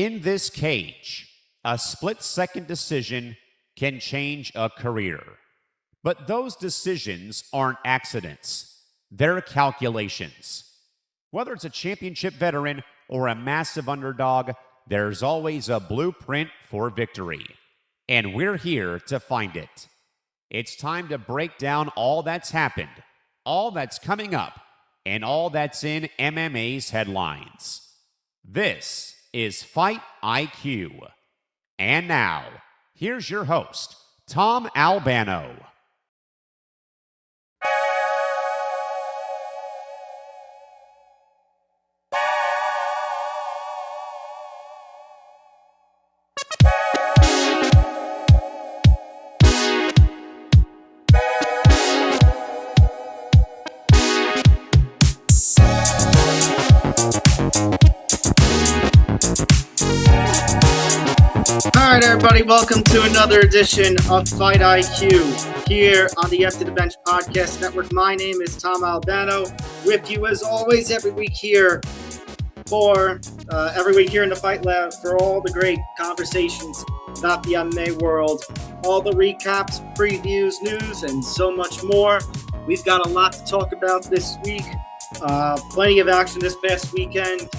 In this cage, a split-second decision can change a career. But those decisions aren't accidents. They're calculations. Whether it's a championship veteran or a massive underdog, there's always a blueprint for victory. And we're here to find it. It's time to break down all that's happened, all that's coming up, and all that's in MMA's headlines. This is Fight IQ. And now, here's your host, Tom Albano. All right, everybody, welcome to another edition of Fight IQ here on the After the Bench Podcast Network. My name is Tom Albano, with you as always every week here in the Fight Lab for all the great conversations about the MMA world, all the recaps, previews, news, and so much more. We've got a lot to talk about this week. Plenty of action this past weekend,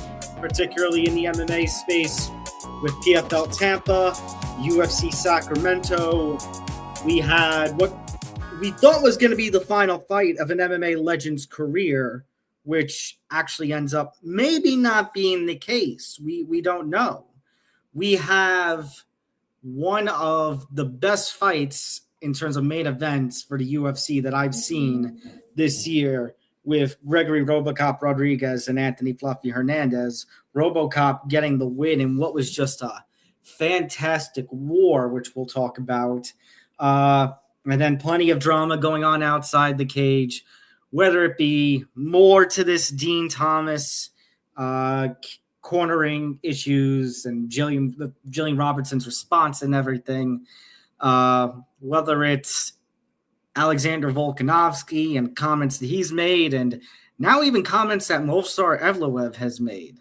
particularly in the MMA space, with PFL Tampa, UFC Sacramento. We had what we thought was going to be the final fight of an MMA legend's career, which actually ends up maybe not being the case. We don't know. We have one of the best fights in terms of main events for the UFC that I've seen this year, with Gregory Rodrigues and Anthony Hernandez. RoboCop getting the win in what was just a fantastic war, which we'll talk about. And then plenty of drama going on outside the cage, whether it be more to this Dean Thomas cornering issues and Gillian Robertson's response and everything, whether it's Alexander Volkanovski and comments that he's made, and now even comments that Movsar Evloev has made.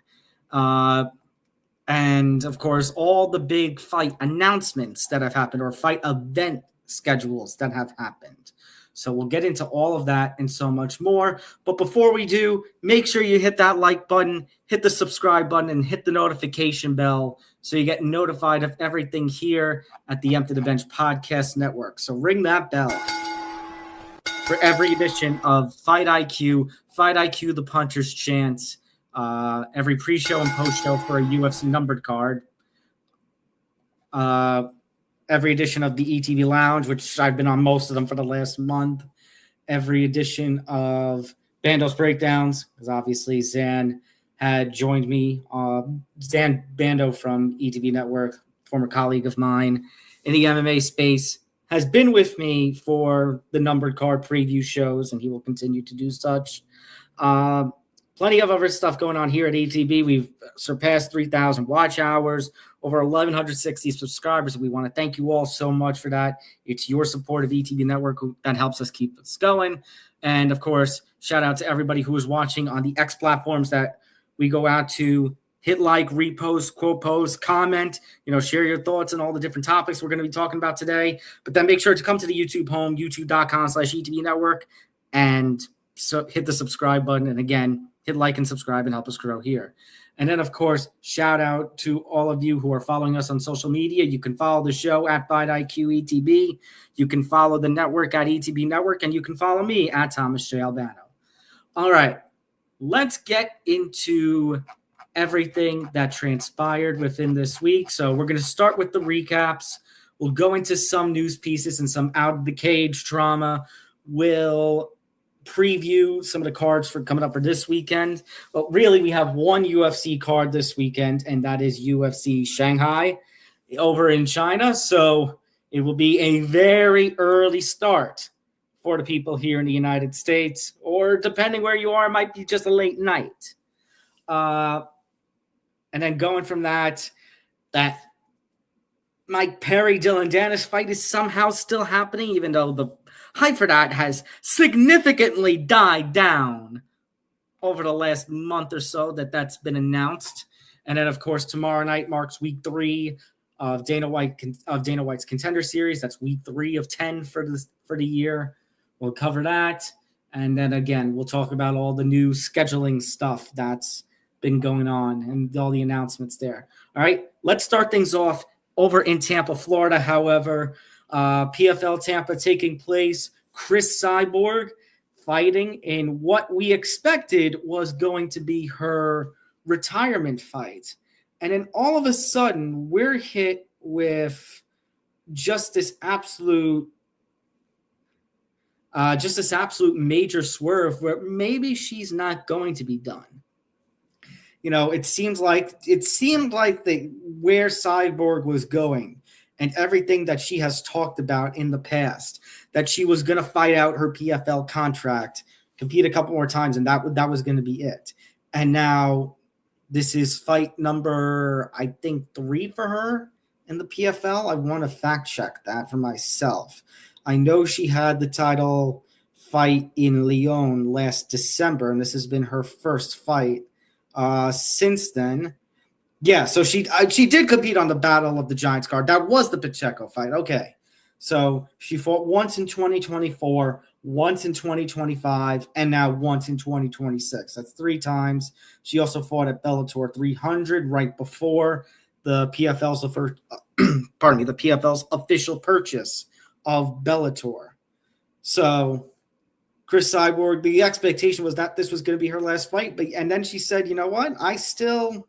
And, of course, all the big fight announcements that have happened, or fight event schedules that have happened. So we'll get into all of that and so much more. But before we do, make sure you hit that like button, hit the subscribe button, and hit the notification bell so you get notified of everything here at the Empty the Bench Podcast Network. So ring that bell for every edition of Fight IQ, the Puncher's Chance, every pre-show and post-show for a UFC numbered card, every edition of the ETV Lounge, which I've been on most of them for the last month, every edition of Bando's Breakdowns, because obviously Zan had joined me, Zan Bando from ETV Network, former colleague of mine in the MMA space, has been with me for the numbered card preview shows, and he will continue to do such. Plenty of other stuff going on here at ATB. We've surpassed 3,000 watch hours, over 1,160 subscribers. We want to thank you all so much for that. It's your support of ETB Network that helps us keep us going. And, of course, shout out to everybody who is watching on the X platforms that we go out to. Hit like, repost, quote post, comment, share your thoughts on all the different topics we're going to be talking about today. But then make sure to come to the YouTube home, youtube.com/ETB Network, and so hit the subscribe button. And again, hit like and subscribe and help us grow here. And then, of course, shout out to all of you who are following us on social media. You can follow the show at FightIQ You can follow the network at ETB Network, and you can follow me at Thomas J. Albano. All right, let's get into everything that transpired within this week. So we're going to start with the recaps. We'll go into some news pieces and some out of the cage drama. We'll preview some of the cards for coming up for this weekend. But really, we have one UFC card this weekend, and that is UFC Shanghai over in China. So it will be a very early start for the people here in the United States, or depending where you are, it might be just a late night. And then going from that Mike Perry, Dylan Dennis fight is somehow still happening, even though the hype for that has significantly died down over the last month or so that's been announced. And then, of course, tomorrow night marks week 3 of Dana White's Contender Series. That's week 3 of 10 for the year. We'll cover that. And then, again, we'll talk about all the new scheduling stuff that's been going on and all the announcements there. All right, let's start things off over in Tampa, Florida. However, PFL Tampa taking place. Cris Cyborg fighting in what we expected was going to be her retirement fight. And then all of a sudden, we're hit with just this absolute major swerve where maybe she's not going to be done. It seemed like where Cyborg was going and everything that she has talked about in the past, that she was going to fight out her PFL contract, compete a couple more times, and that was going to be it. And now this is fight number, I think, 3 for her in the PFL. I want to fact check that for myself. I know she had the title fight in Lyon last December, and this has been her first fight since then. Yeah, so she did compete on the Battle of the Giants card. That was the Pacheco fight. Okay. So she fought once in 2024, once in 2025, and now once in 2026. That's 3 times. She also fought at Bellator 300 right before the PFL's the PFL's official purchase of Bellator. So Cris Cyborg, the expectation was that this was going to be her last fight, and then she said, "You know what? I still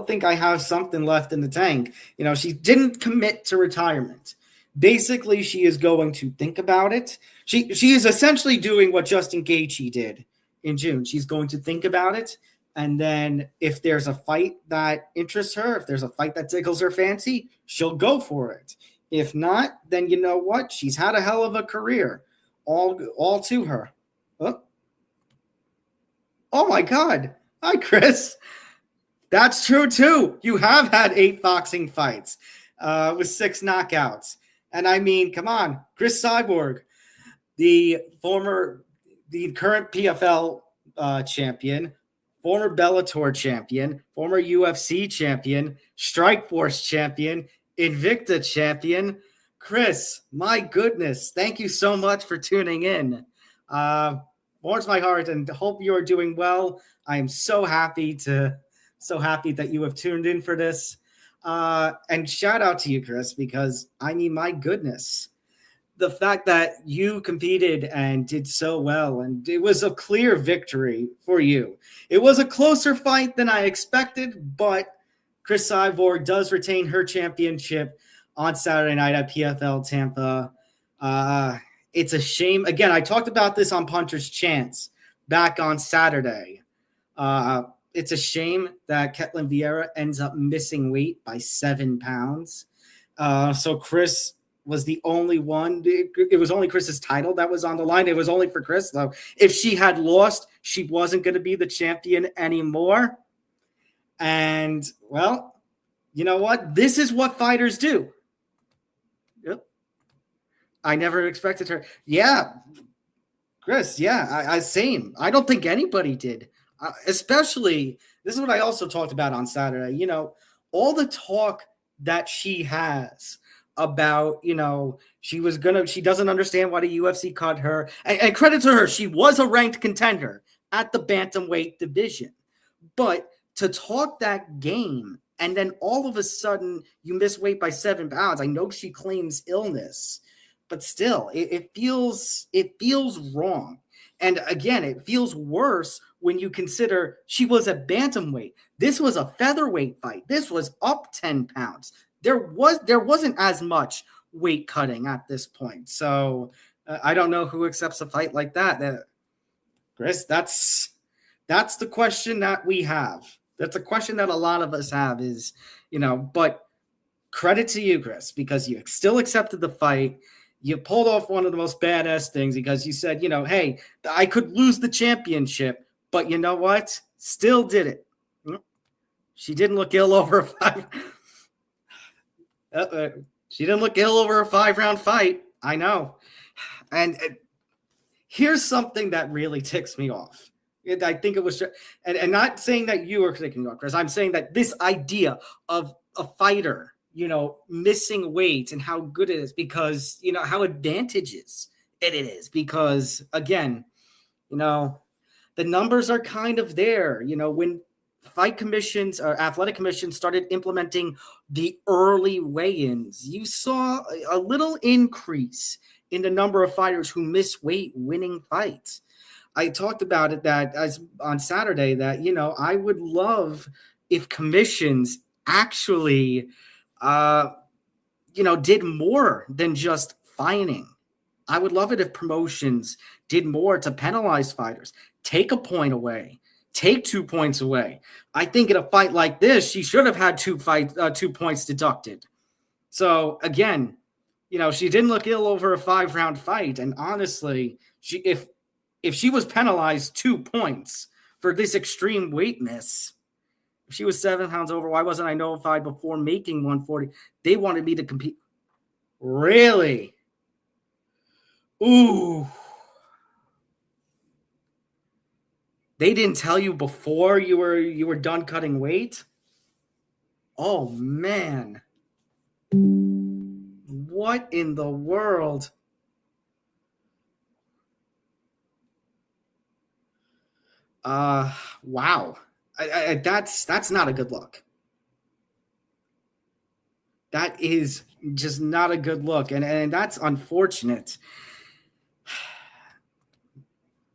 think I have something left in the tank." She didn't commit to retirement. Basically, she is going to think about it. She is essentially doing what Justin Gaethje did in June. She's going to think about it, and then if there's a fight that interests her, if there's a fight that tickles her fancy, she'll go for it. If not, then you know what? She's had a hell of a career, all to her. Oh my God! Hi, Chris. That's true too. You have had 8 boxing fights with 6 knockouts. And I mean, come on, Cris Cyborg, the current PFL champion, former Bellator champion, former UFC champion, Strikeforce champion, Invicta champion. Chris, my goodness, thank you so much for tuning in. Warms my heart and hope you are doing well. I am so happy that you have tuned in for this. And shout out to you, Chris, because I mean, my goodness, the fact that you competed and did so well, and it was a clear victory for you. It was a closer fight than I expected, but Cris Cyborg does retain her championship on Saturday night at PFL Tampa. It's a shame. Again, I talked about this on Puncher's Chance back on Saturday. It's a shame that Ketlen Vieira ends up missing weight by 7 pounds. So Chris was the only one. It was only Chris's title that was on the line. It was only for Chris, though. If she had lost, she wasn't going to be the champion anymore. And, well, you know what? This is what fighters do. Yep. I never expected her. Yeah, Chris, yeah, I same. I don't think anybody did. Especially, this is what I also talked about on Saturday. All the talk that she has about, she doesn't understand why the UFC cut her. And credit to her, she was a ranked contender at the bantamweight division. But to talk that game and then all of a sudden you miss weight by 7 pounds. I know she claims illness, but still, it feels wrong. And again, it feels worse when you consider she was a bantamweight. This was a featherweight fight. This was up 10 pounds. There wasn't as much weight cutting at this point. So I don't know who accepts a fight like that. Chris, that's the question that we have. That's a question that a lot of us have is, but credit to you, Chris, because you still accepted the fight. You pulled off one of the most badass things because you said, hey, I could lose the championship, but you know what? Still did it. She didn't look ill over a 5. She didn't look ill over a 5-round fight. I know. And here's something that really ticks me off. I think it was, and not saying that you are thinking of, Chris. I'm saying that this idea of a fighter, missing weight and how good it is because, how advantageous it is because, again, the numbers are kind of there. When fight commissions or athletic commissions started implementing the early weigh-ins, you saw a little increase in the number of fighters who miss weight winning fights. I talked about it on Saturday that, I would love if commissions actually, did more than just fining. I would love it if promotions did more to penalize fighters. Take a point away. Take 2 points away. I think in a fight like this, she should have had 2 points deducted. So again, she didn't look ill over a 5-round fight. And honestly, if she was penalized 2 points for this extreme weight miss, if she was 7 pounds over, why wasn't I notified before making 140? They wanted me to compete. Really? Ooh. They didn't tell you before you were done cutting weight? Oh, man. What in the world? Wow. That's not a good look. That is just not a good look. And that's unfortunate.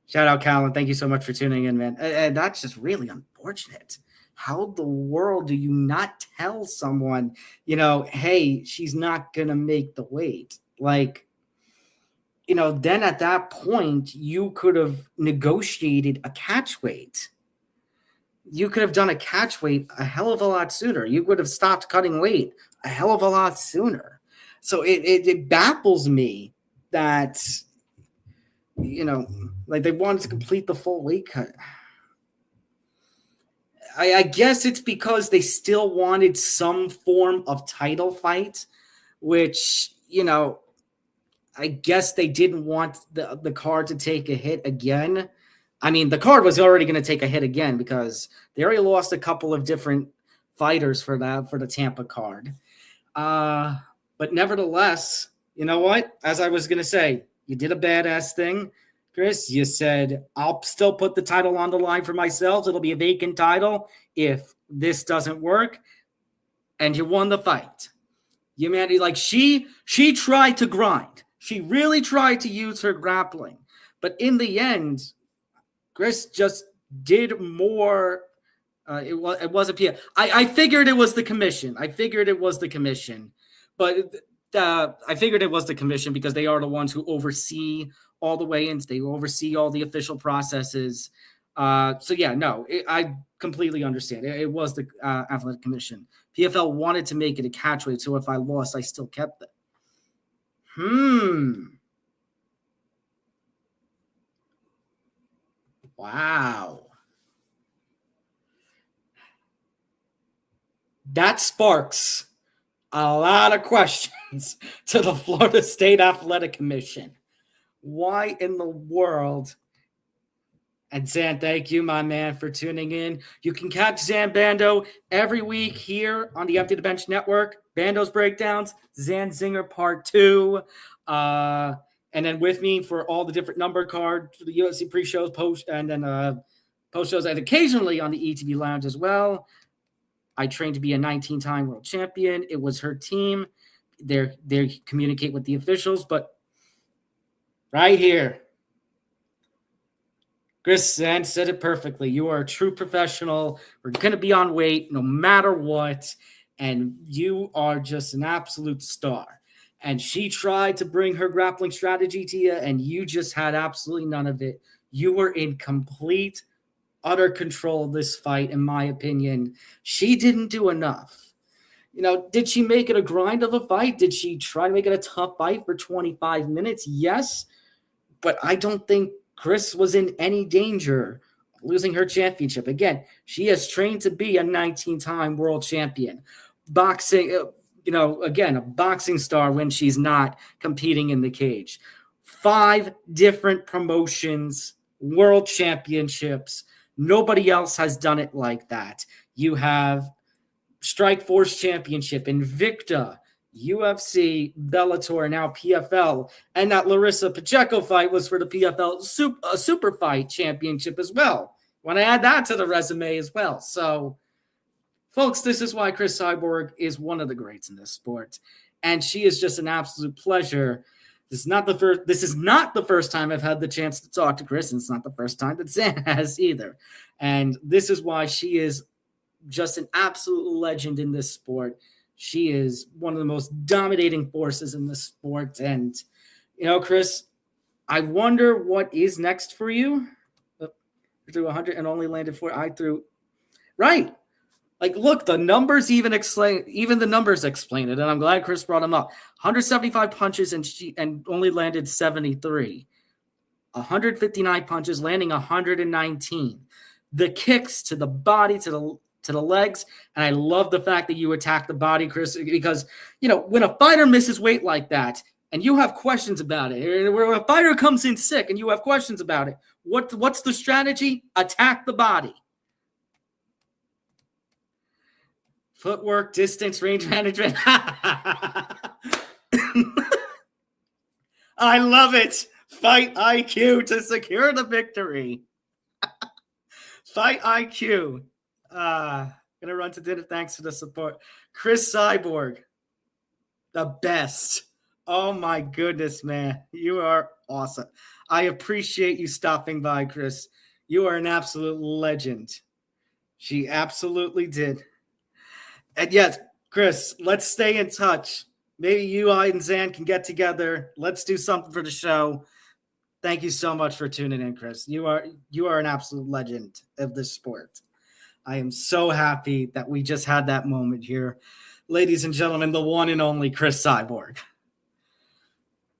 Shout out, Callan. Thank you so much for tuning in, man. And that's just really unfortunate. How the world do you not tell someone, hey, she's not going to make the weight? Like, then at that point, you could have negotiated a catch weight. You could have done a catch weight a hell of a lot sooner. You would have stopped cutting weight a hell of a lot sooner. So it baffles me that, like they wanted to complete the full weight cut. I guess it's because they still wanted some form of title fight, which, I guess they didn't want the card to take a hit again. I mean, the card was already going to take a hit again because they already lost a couple of different fighters for the Tampa card. But nevertheless, you know what? As I was going to say, you did a badass thing, Chris. You said, I'll still put the title on the line for myself. It'll be a vacant title if this doesn't work. And you won the fight. You man, like she tried to grind. She really tried to use her grappling. But in the end, Chris just did more. It was a PF. I figured it was the commission. But I figured it was the commission because they are the ones who oversee all the weigh-ins. They oversee all the official processes. So yeah, no, I completely understand. It was the athletic commission. PFL wanted to make it a catch weight, so if I lost, I still kept it. Wow. That sparks a lot of questions to the Florida State Athletic Commission. Why in the world? And Zan, thank you, my man, for tuning in. You can catch Zan Bando every week here on the Empty the Bench Network. Bando's Breakdowns, Zan Zinger Part 2. And then with me for all the different number cards for the UFC pre-shows, post, and then post-shows, and occasionally on the ETB Lounge as well. I trained to be a 19-time world champion. It was her team. They communicate with the officials, but right here, Chris said it perfectly. You are a true professional. We're going to be on weight no matter what, and you are just an absolute star. And she tried to bring her grappling strategy to you, and you just had absolutely none of it. You were in complete, utter control of this fight, in my opinion. She didn't do enough. Did she make it a grind of a fight? Did she try to make it a tough fight for 25 minutes? Yes, but I don't think Chris was in any danger of losing her championship. Again, she has trained to be a 19-time world champion. Boxing, again, a boxing star when she's not competing in the cage. 5 different promotions world championships. Nobody else has done it like that. You have Strikeforce Championship, Invicta, UFC, Bellator, now PFL, and that Larissa Pacheco fight was for the PFL Super Fight Championship as well. Want to add that to the resume as well. So, folks, this is why Cris Cyborg is one of the greats in this sport, and she is just an absolute pleasure. This is not the first time I've had the chance to talk to Cris, and it's not the first time that Zan has either. And this is why she is just an absolute legend in this sport. She is one of the most dominating forces in this sport. And, Cris, I wonder what is next for you. You threw 100 and only landed 4. I threw right. Like, look, the numbers even the numbers explain it. And I'm glad Cris brought them up. 175 punches and only landed 73. 159 punches, landing 119. The kicks to the body, to the legs, and I love the fact that you attack the body, Cris, because, when a fighter misses weight like that and you have questions about it, when a fighter comes in sick and you have questions about it, what's the strategy? Attack the body. Footwork, distance, range management. I love it. Fight IQ to secure the victory. Fight IQ. Gonna run to dinner. Thanks for the support. Cris Cyborg, the best. Oh my goodness, man. You are awesome. I appreciate you stopping by, Cris. You are an absolute legend. She absolutely did. And yes, Cris, let's stay in touch. Maybe you, I, and Zan can get together. Let's do something for the show. Thank you so much for tuning in, Cris. You are an absolute legend of this sport. I am so happy that we just had that moment here. Ladies and gentlemen, the one and only Cris Cyborg.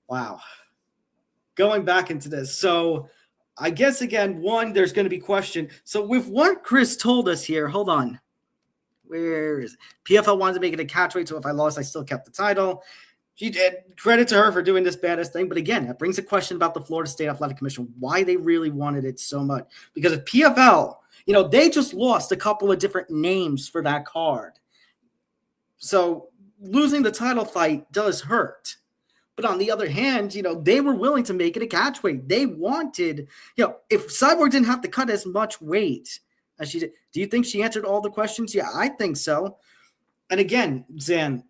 Wow. Going back into this. So I guess, again, there's going to be question. So with what Cris told us here, hold on. Where is it? PFL wanted to make it a catchweight, so if I lost, I still kept the title. She did. Credit to her for doing this badass thing. But again, that brings a question about the Florida State Athletic Commission, why they really wanted it so much. Because if PFL, they just lost a couple of different names for that card. So losing the title fight does hurt. But on the other hand, they were willing to make it a catchweight. They wanted, if Cyborg didn't have to cut as much weight as she did. Do you think she answered all the questions? Yeah, I think so. And again, Zan,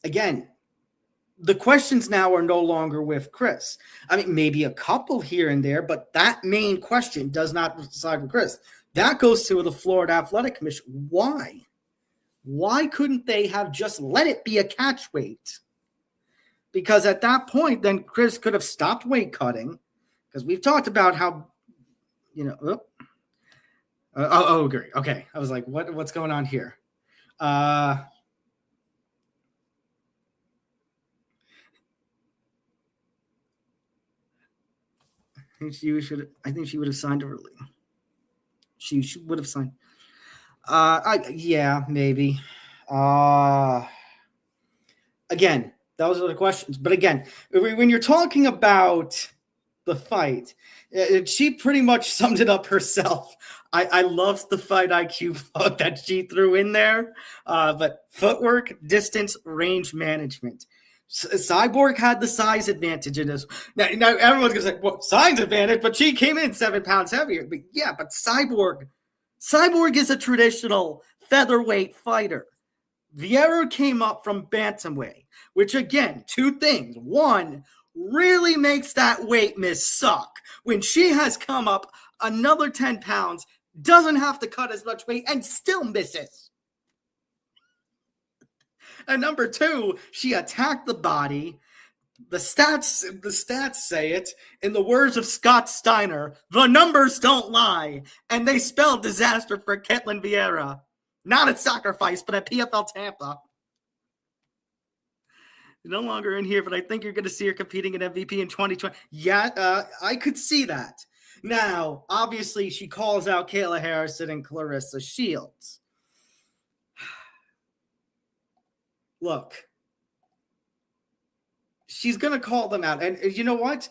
the questions now are no longer with Cris. I mean, maybe a couple here and there, but that main question does not reside with Cris. That goes to the Florida Athletic Commission. Why? Why couldn't they have just let it be a catchweight? Because at that point, then Cris could have stopped weight cutting. Because we've talked about how, great. Okay. I was like, what's going on here? I think she would have signed early. She would have signed. Yeah, maybe. Again, those are the questions. But again, when you're talking about the fight, she pretty much summed it up herself. I loved the fight IQ that she threw in there. But footwork, distance, range management. Cyborg had the size advantage in this. Now everyone's going to say, well, size advantage, but she came in 7 pounds heavier. But yeah, but Cyborg is a traditional featherweight fighter. Vieira came up from bantamweight, which again, 2 things. 1, really makes that weight miss suck. When she has come up another 10 pounds, doesn't have to cut as much weight, and still misses. And number 2, she attacked the body. The stats say it. In the words of Scott Steiner, the numbers don't lie. And they spelled disaster for Ketlen Vieira. Not at Sacrifice, but at PFL Tampa. No longer in here, but I think you're going to see her competing in MVP in 2020. Yeah, I could see that. Now, obviously, she calls out Kayla Harrison and Clarissa Shields. Look, she's going to call them out. And you know what?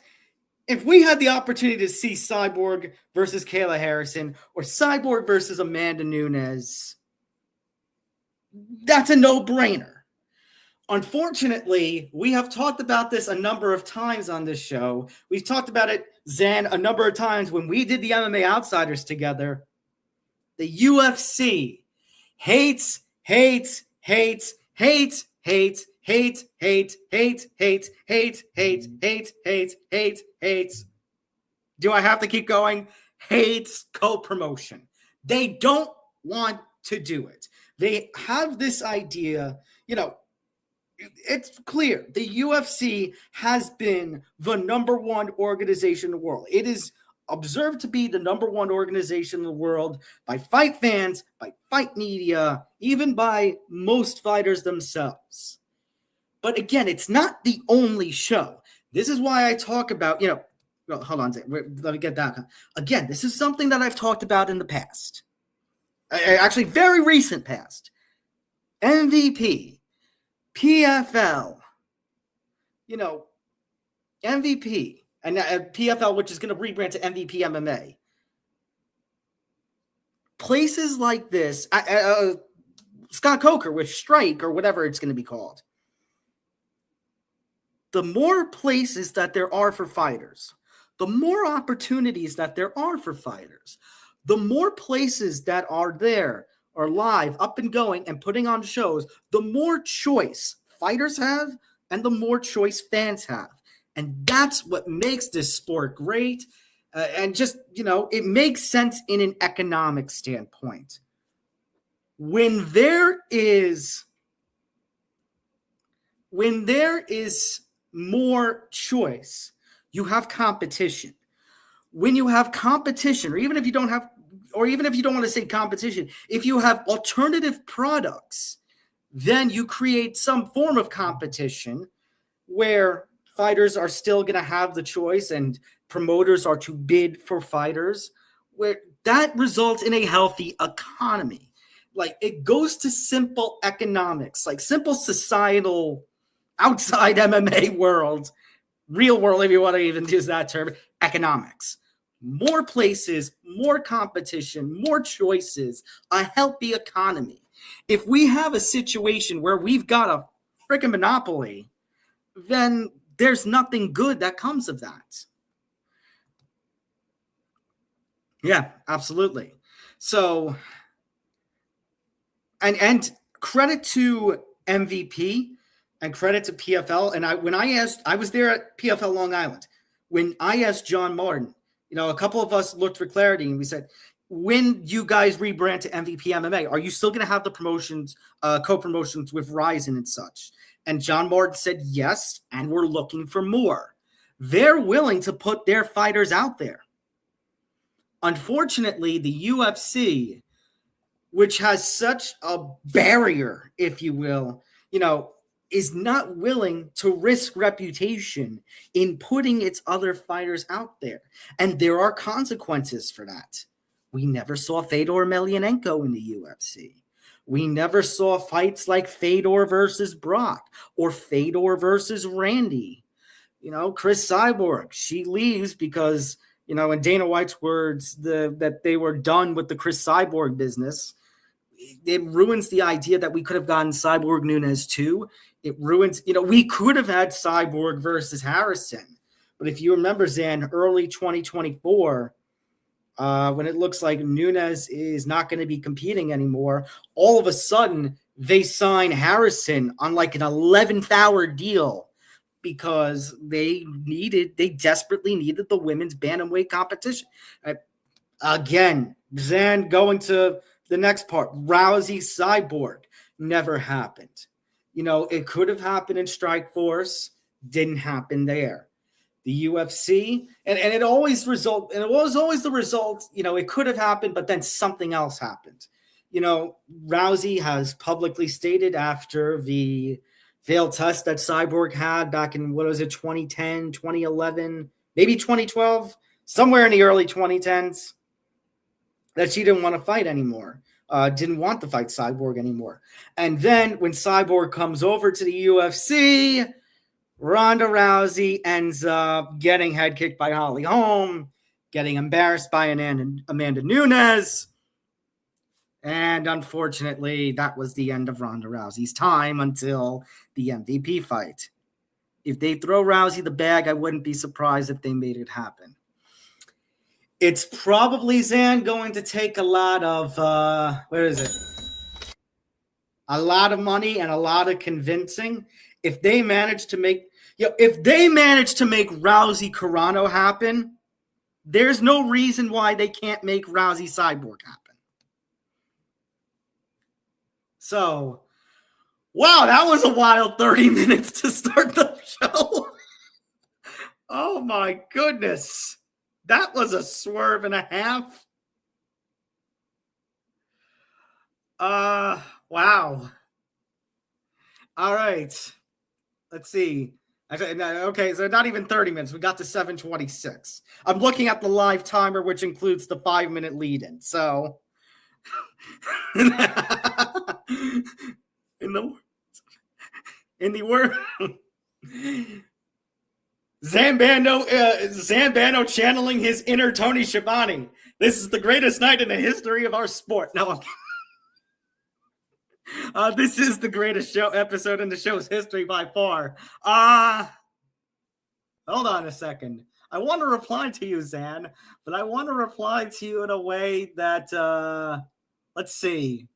if we had the opportunity to see Cyborg versus Kayla Harrison or Cyborg versus Amanda Nunes, that's a no-brainer. Unfortunately, we have talked about this a number of times on this show. We've talked about it, Zan, a number of times when we did the MMA Outsiders together. The UFC hates. Do I have to keep going? Hates co-promotion. They don't want to do it. They have this idea, it's clear. The UFC has been the number one organization in the world. It is observed to be the number one organization in the world by fight fans, by fight media, even by most fighters themselves. But again, it's not the only show. This is why I talk about, well, hold on, let me get that. Again, this is something that I've talked about in the past. Actually, very recent past. MVP, PFL, MVP, and PFL, which is going to rebrand to MVP MMA. Places like this, Scott Coker with Strike or whatever it's going to be called. The more places that there are for fighters, the more opportunities that there are for fighters, the more places that are there are live, up and going, and putting on shows, the more choice fighters have and the more choice fans have. And that's what makes this sport great. And just, it makes sense in an economic standpoint. When there is more choice, you have competition. When you have competition, or even if you don't want to say competition, if you have alternative products, then you create some form of competition where fighters are still going to have the choice and promoters are to bid for fighters, where that results in a healthy economy. Like, it goes to simple economics, like simple societal outside MMA world, real world, if you want to even use that term, economics. More places, more competition, more choices, a healthy economy. If we have a situation where we've got a freaking monopoly, then there's nothing good that comes of that. Yeah, absolutely. So, and credit to MVP and credit to PFL. And I was there at PFL Long Island. When I asked John Martin, a couple of us looked for clarity and we said, when you guys rebrand to MVP MMA, are you still going to have the promotions, co-promotions with Ryzen and such? And John Martin said yes, and we're looking for more. They're willing to put their fighters out there. Unfortunately, the UFC, which has such a barrier, if you will, is not willing to risk reputation in putting its other fighters out there. And there are consequences for that. We never saw Fedor Emelianenko in the UFC. We never saw fights like Fedor versus Brock or Fedor versus Randy. Cris Cyborg, she leaves because, in Dana White's words, that they were done with the Cris Cyborg business. It ruins the idea that we could have gotten Cyborg Nunes too. It ruins, we could have had Cyborg versus Harrison. But if you remember, Zan, early 2024, when it looks like Nunes is not going to be competing anymore, all of a sudden they sign Harrison on like an 11th-hour deal because they desperately needed the women's bantamweight competition. Again, Zan, going to the next part, Rousey Cyborg, never happened. It could have happened in Strikeforce, didn't happen there. The UFC, and it was always the result, it could have happened, but then something else happened. Rousey has publicly stated after the failed test that Cyborg had back in, 2010, 2011, maybe 2012, somewhere in the early 2010s, that she didn't want to fight anymore, didn't want to fight Cyborg anymore. And then when Cyborg comes over to the UFC, Ronda Rousey ends up getting head kicked by Holly Holm, getting embarrassed by Amanda Nunes. And unfortunately, that was the end of Ronda Rousey's time until the MVP fight. If they throw Rousey the bag, I wouldn't be surprised if they made it happen. It's probably, Zan, going to take a lot of, a lot of money and a lot of convincing. If they manage to make Rousey Carano happen, there's no reason why they can't make Rousey Cyborg happen. So, wow, that was a wild 30 minutes to start the show. Oh my goodness. That was a swerve and a half. Wow. All right. Let's see. Okay, so not even 30 minutes. We got to 7:26. I'm looking at the live timer, which includes the 5-minute lead-in. So, in the word, Zambano channeling his inner Tony Schiavone. This is the greatest night in the history of our sport. No, this is the greatest episode in the show's history by far. Hold on a second. I want to reply to you, Zan, but I want to reply to you in a way that, let's see.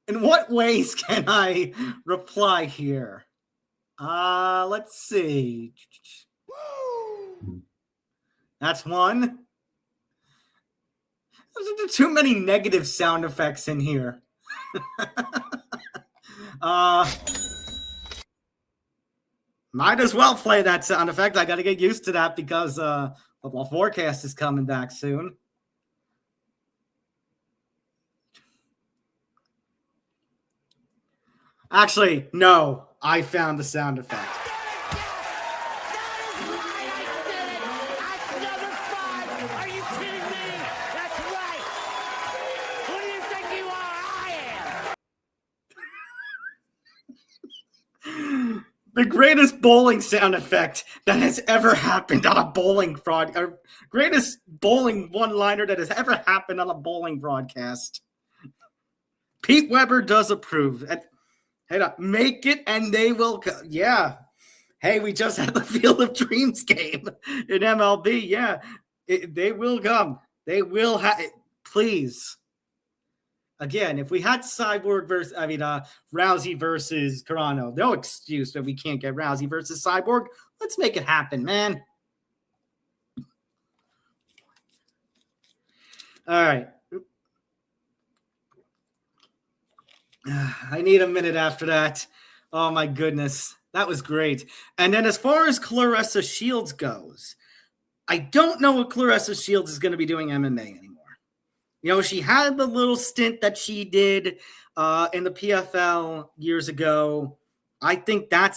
In what ways can I reply here? Let's see. That's one. There's too many negative sound effects in here. Might as well play that sound effect. I got to get used to that because football forecast is coming back soon. Actually, no. I found the sound effect. The greatest bowling sound effect that has ever happened on a bowling greatest bowling one-liner that has ever happened on a bowling broadcast. Pete Weber does approve. Hey, make it and they will go. Yeah. Hey, we just had the Field of Dreams game in MLB. Yeah. They will come. They will have it. Please. Again, if we had Rousey versus Carano, no excuse that we can't get Rousey versus Cyborg. Let's make it happen, man. All right. I need a minute after that. Oh, my goodness. That was great. And then as far as Claressa Shields goes, I don't know what Claressa Shields is going to be doing MMA anymore. You know, she had the little stint that she did in the PFL years ago. I think I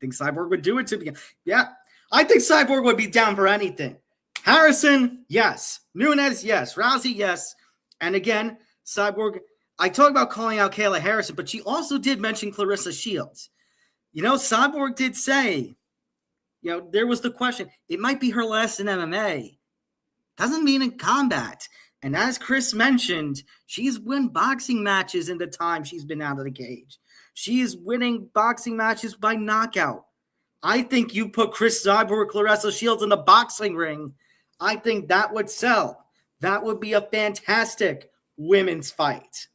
think Cyborg would do it to me. Yeah, I think Cyborg would be down for anything. Harrison, yes. Nunes, yes. Rousey, yes. And again, Cyborg, I talk about calling out Kayla Harrison, but she also did mention Claressa Shields. You know, Cyborg did say, you know, there was the question, it might be her last in MMA. Doesn't mean in combat. And as Chris mentioned, she's won boxing matches in the time she's been out of the cage. She is winning boxing matches by knockout. I think you put Cris Cyborg, Claressa Shields in the boxing ring, I think that would sell. That would be a fantastic women's fight.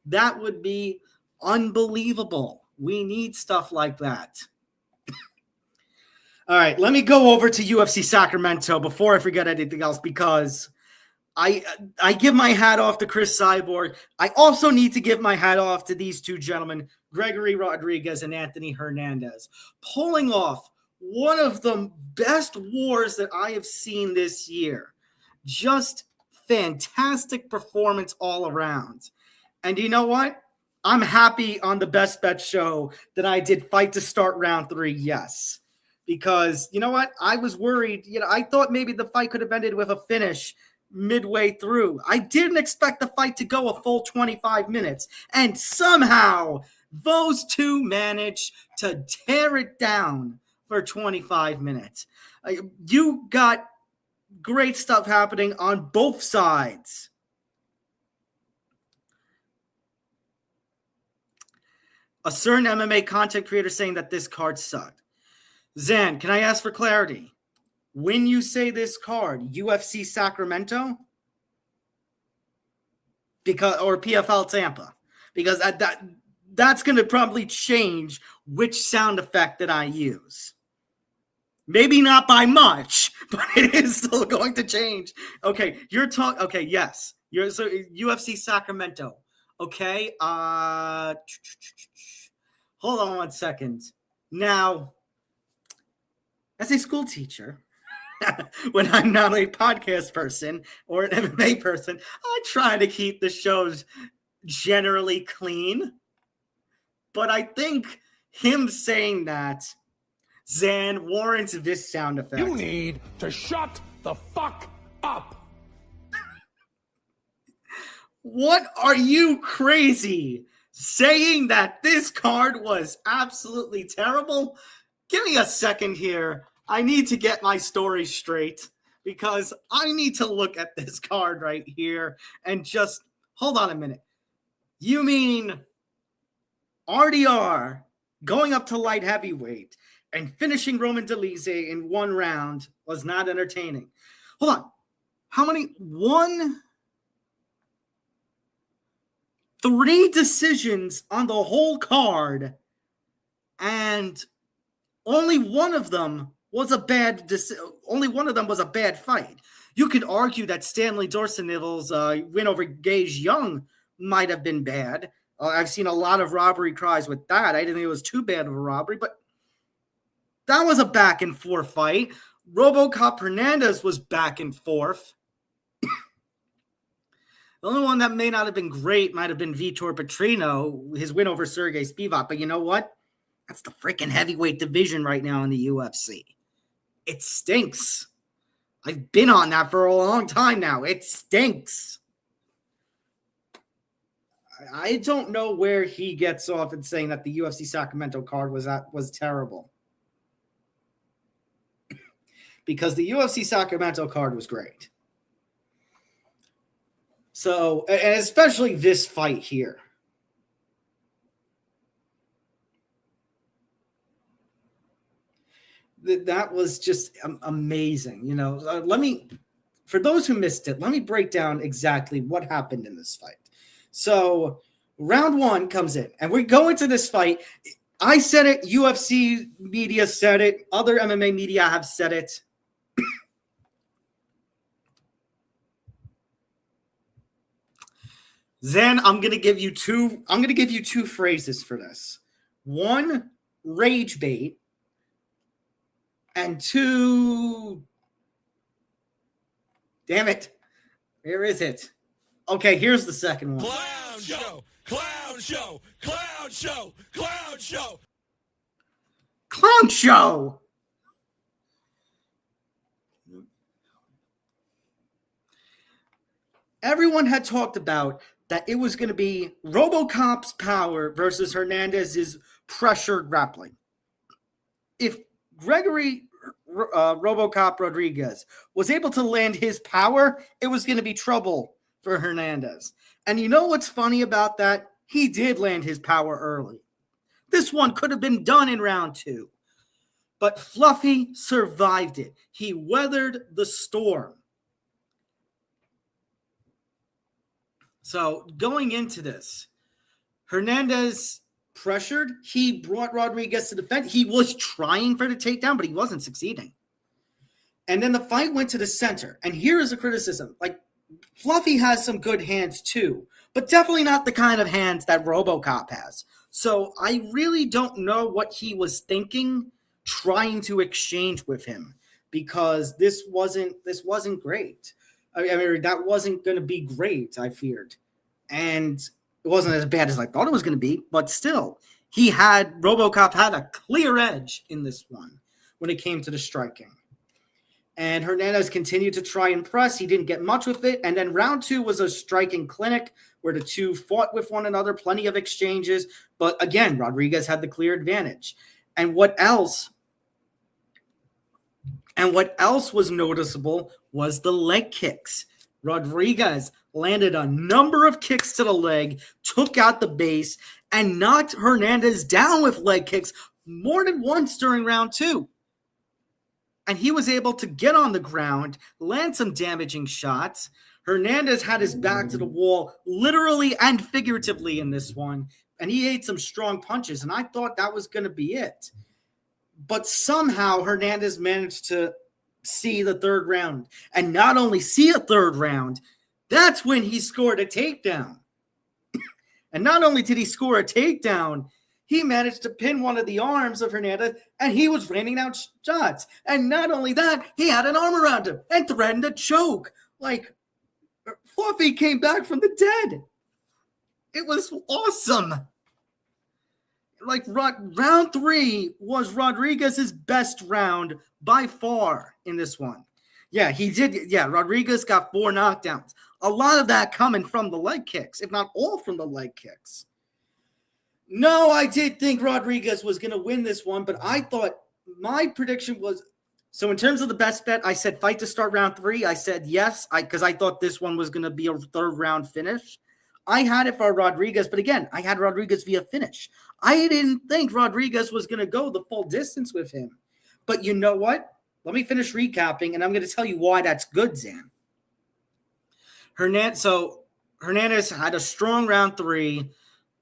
That would be unbelievable. We need stuff like that. All right, let me go over to UFC Sacramento before I forget anything else because I give my hat off to Cris Cyborg. I also need to give my hat off to these two gentlemen, Gregory Rodrigues and Anthony Hernandez, pulling off one of the best wars that I have seen this year. Just fantastic performance all around. And you know what? I'm happy on the Best Bet show that I did fight to start round 3, yes. Because, you know what? I was worried. You know, I thought maybe the fight could have ended with a finish midway through. I didn't expect the fight to go a full 25 minutes. And somehow Those two managed to tear it down for 25 minutes. You got great stuff happening on both sides. A certain MMA content creator saying that this card sucked. Zan, can I ask for clarity? When you say this card, UFC Sacramento, or PFL Tampa, because that's going to probably change which sound effect that I use. Maybe not by much, but it is still going to change. Okay, you're talking. Okay, yes, so UFC Sacramento. Okay, hold on 1 second. Now, as a school teacher, when I'm not a podcast person or an MMA person, I try to keep the shows generally clean. But I think him saying that, Zan, warrants this sound effect. You need to shut the fuck up. What are you crazy? Saying that this card was absolutely terrible? Give me a second here. I need to get my story straight because I need to look at this card right here and just hold on a minute. You mean RDR going up to light heavyweight and finishing Roman Dolidze in 1 round was not entertaining? Hold on. How many? 3 decisions on the whole card, and only one of them was a bad fight. You could argue that Stanley Dorseniville's win over Gage Young might have been bad. I've seen a lot of robbery cries with that. I didn't think it was too bad of a robbery, but that was a back and forth fight. RoboCop Hernandez was back and forth. The only one that may not have been great might have been Vitor Petrino, his win over Sergey Spivak. But you know what? That's the freaking heavyweight division right now in the UFC. It stinks. I've been on that for a long time now. It stinks. I don't know where he gets off in saying that the UFC Sacramento card was terrible. Because the UFC Sacramento card was great. So, and especially this fight here. That was just amazing. You know, for those who missed it, let me break down exactly what happened in this fight. So, round 1 comes in, and we go into this fight. I said it, UFC media said it, other MMA media have said it. Then I'm gonna give you two phrases for this. 1, rage bait, and 2, damn it, where is it? Okay, here's the second one. Clown show, clown show, clown show, clown show. Clown show. Everyone had talked about that it was going to be RoboCop's power versus Hernandez's pressure grappling. If Gregory RoboCop Rodrigues was able to land his power, it was going to be trouble for Hernandez. And you know what's funny about that? He did land his power early. This one could have been done in round 2. But Fluffy survived it. He weathered the storm. So going into this, Hernandez pressured. He brought Rodrigues to defend. He was trying for the takedown, but he wasn't succeeding. And then the fight went to the center. And here is a criticism. Like, Fluffy has some good hands too, but definitely not the kind of hands that RoboCop has. So I really don't know what he was thinking trying to exchange with him, because this wasn't great. I mean, that wasn't going to be great, I feared. And it wasn't as bad as I thought it was going to be, but still, RoboCop had a clear edge in this one when it came to the striking. And Hernandez continued to try and press. He didn't get much with it. And then round 2 was a striking clinic where the two fought with one another, plenty of exchanges. But again, Rodrigues had the clear advantage. And what else was noticeable was the leg kicks. Rodrigues landed a number of kicks to the leg, took out the base, and knocked Hernandez down with leg kicks more than once during round 2. And he was able to get on the ground, land some damaging shots. Hernandez had his back to the wall, literally and figuratively in this one, and he ate some strong punches, and I thought that was going to be it. But somehow Hernandez managed to see the third round, and not only see a third round, that's when he scored a takedown. And not only did he score a takedown, he managed to pin one of the arms of Hernandez, and he was raining out shots. And not only that, he had an arm around him and threatened to choke. Like, Fluffy came back from the dead. It was awesome. Like, round 3 was Rodrigues' best round by far in this one. Yeah, he did. Yeah, Rodrigues got 4 knockdowns. A lot of that coming from the leg kicks, if not all from the leg kicks. No, I did think Rodrigues was going to win this one, but I thought my prediction was, so in terms of the best bet, I said fight to start round 3. I said yes, because I thought this one was going to be a third round finish. I had it for Rodrigues, but again, I had Rodrigues via finish. I didn't think Rodrigues was going to go the full distance with him. But you know what? Let me finish recapping, and I'm going to tell you why that's good, Zan. Hernandez had a strong round 3,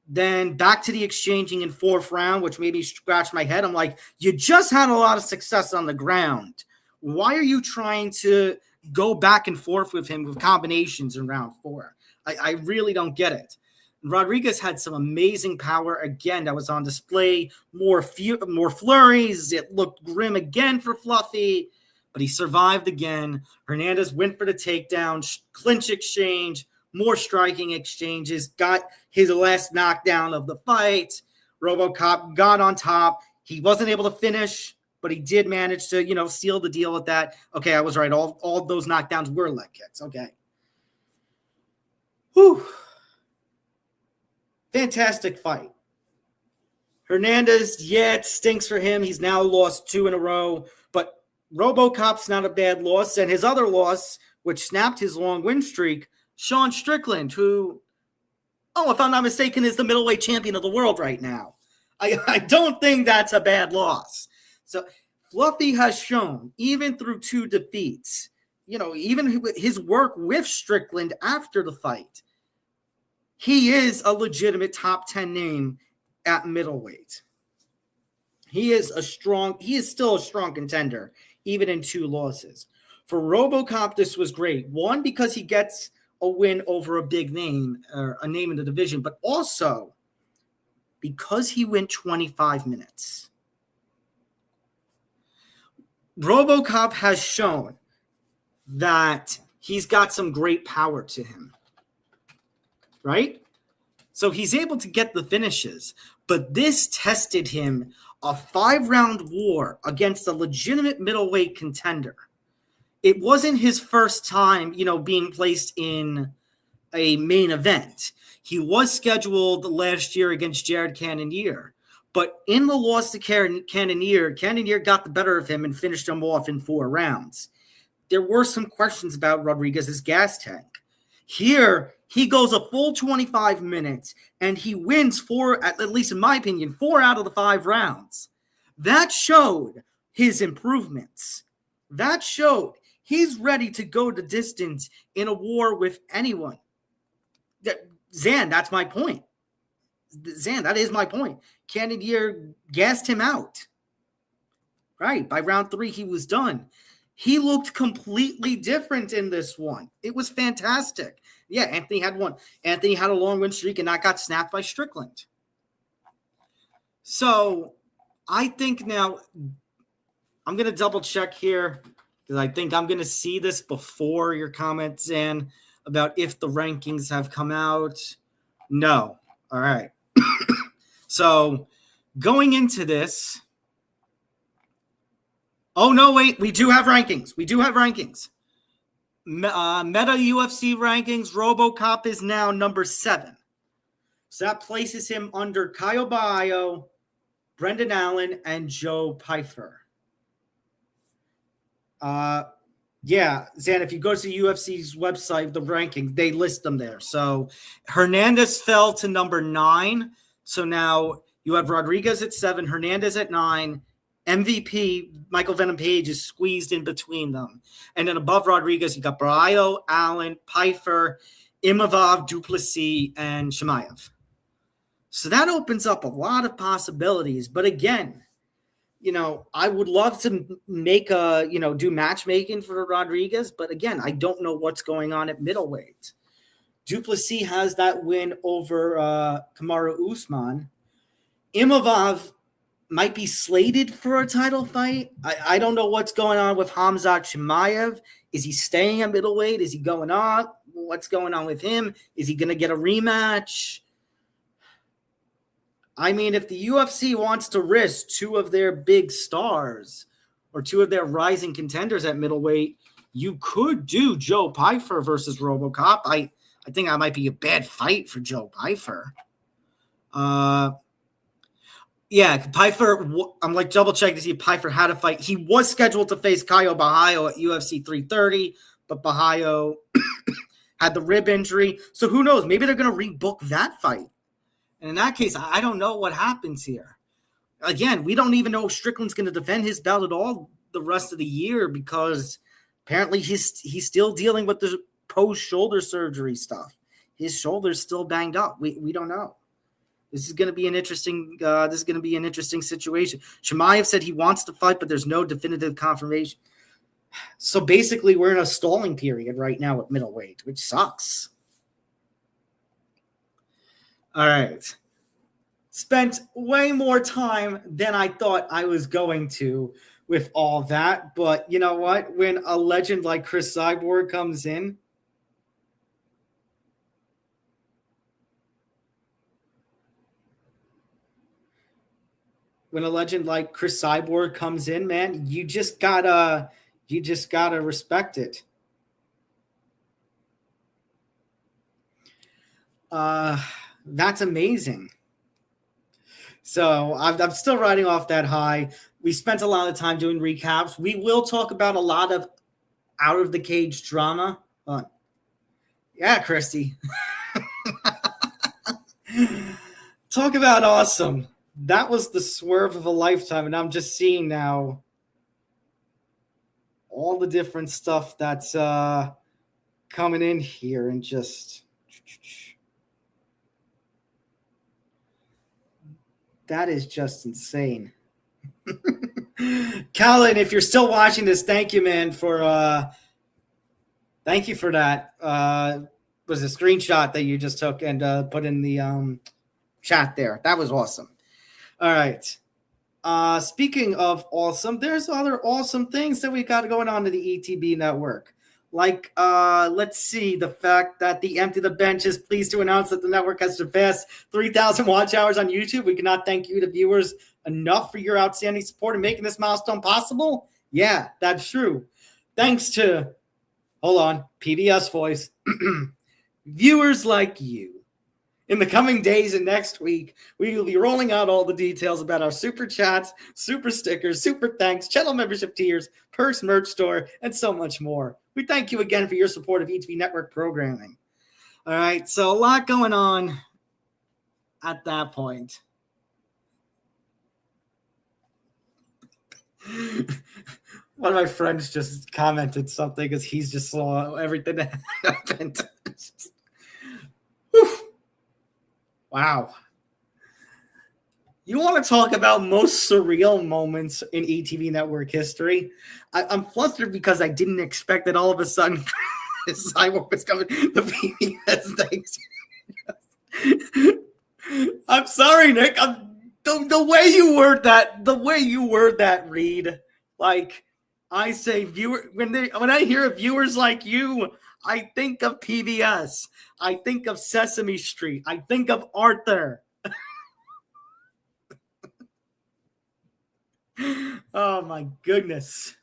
then back to the exchanging in 4th round, which made me scratch my head. I'm like, you just had a lot of success on the ground. Why are you trying to go back and forth with him with combinations in round 4? I really don't get it. Rodrigues had some amazing power again that was on display. More flurries. It looked grim again for Fluffy, but he survived again. Hernandez went for the takedown, clinch exchange, more striking exchanges, got his last knockdown of the fight. RoboCop got on top. He wasn't able to finish, but he did manage to, seal the deal with that. Okay, I was right. All those knockdowns were leg kicks. Okay. Whew. Fantastic fight. Hernandez, yeah, it stinks for him. He's now lost 2 in a row, but RoboCop's not a bad loss. And his other loss, which snapped his long win streak, Sean Strickland, who, if I'm not mistaken, is the middleweight champion of the world right now. I don't think that's a bad loss. So Fluffy has shown, even through 2 defeats, even his work with Strickland after the fight, he is a legitimate top 10 name at middleweight. He is still a strong contender, even in 2 losses. For RoboCop, this was great. 1, because he gets a win over a big name, or a name in the division, but also because he went 25 minutes. RoboCop has shown that he's got some great power to him, right? So he's able to get the finishes, but this tested him a 5-round war against a legitimate middleweight contender. It wasn't his first time, being placed in a main event. He was scheduled last year against Jared Cannonier, but in the loss to Cannonier got the better of him and finished him off in 4 rounds. There were some questions about Rodrigues' gas tank. Here, he goes a full 25 minutes, and he wins 4, at least in my opinion, 4 out of the 5 rounds. That showed his improvements. That showed he's ready to go the distance in a war with anyone. Zan, that's my point. Zan, that is my point. Cannonier gassed him out. Right, by round 3, he was done. He looked completely different in this one. It was fantastic. Yeah, Anthony had one. Anthony had a long win streak, and that got snapped by Strickland. So I think now I'm going to double check here, because I think I'm going to see this before your comments in about if the rankings have come out. No. All right. So going into this. Oh, no, wait. We do have rankings. Meta UFC rankings. RoboCop is now number 7. So that places him under Caio Baio, Brendan Allen, and Joe Pyfer. Yeah, Zan, if you go to the UFC's website, the rankings, they list them there. So Hernandez fell to number 9. So now you have Rodriguez at 7, Hernandez at 9. MVP, Michael Venom Page, is squeezed in between them. And then above Rodriguez, you got Baio, Allen, Pyfer, Imavov, Duplessis, and Chimaev. So that opens up a lot of possibilities. But again, I would love to make do matchmaking for Rodriguez. But again, I don't know what's going on at middleweight. Duplessis has that win over Kamaru Usman. Imavov might be slated for a title fight. I don't know what's going on with Khamzat Chimaev. Is he staying at middleweight? Is he going up? What's going on with him? Is he going to get a rematch? I mean, if the UFC wants to risk 2 of their big stars or 2 of their rising contenders at middleweight, you could do Joe Pyfer versus RoboCop. I think that might be a bad fight for Joe Pyfer. Yeah, Pyfer, I'm like double checking to see if Pyfer had a fight. He was scheduled to face Caio Baio at UFC 330, but Baio had the rib injury. So who knows? Maybe they're going to rebook that fight. And in that case, I don't know what happens here. Again, we don't even know if Strickland's going to defend his belt at all the rest of the year because apparently he's still dealing with the post-shoulder surgery stuff. His shoulder's still banged up. We don't know. This is going to be an interesting. Situation. Chimaev said he wants to fight, but there's no definitive confirmation. So basically, we're in a stalling period right now at middleweight, which sucks. All right. Spent way more time than I thought I was going to with all that. But you know what? When a legend like Cris Cyborg comes in, man, you just gotta respect it. That's amazing. So I'm still riding off that high. We spent a lot of time doing recaps. We will talk about a lot of out of the cage drama. Yeah, Christy. Talk about awesome. That was the swerve of a lifetime. And I'm just seeing now all the different stuff that's coming in here and just... That is just insane. Callan, if you're still watching this, thank you, man, thank you for that. Was a screenshot that you just took and put in the chat there. That was awesome. All right. Speaking of awesome, there's other awesome things that we got going on to the ETB network. Like, let's see, the fact that the Empty the Bench is pleased to announce that the network has surpassed 3,000 watch hours on YouTube. We cannot thank you, the viewers, enough for your outstanding support in making this milestone possible. Yeah, that's true. Thanks to, PBS voice, viewers like you. In the coming days and next week, we will be rolling out all the details about our super chats, super stickers, super thanks, channel membership tiers, perks, merch store, and so much more. We thank you again for your support of ETV Network programming. All right, so a lot going on at that point. One of my friends just commented something because he's just saw everything that happened. Wow. You want to talk about most surreal moments in ETV Network history? I'm flustered because I didn't expect that all of a sudden Cyborg was coming to PBS. I'm sorry, Nick. The way you word that, Reed. Like I say, when I hear viewers like you, I think of PBS. I think of Sesame Street. I think of Arthur. Oh, my goodness.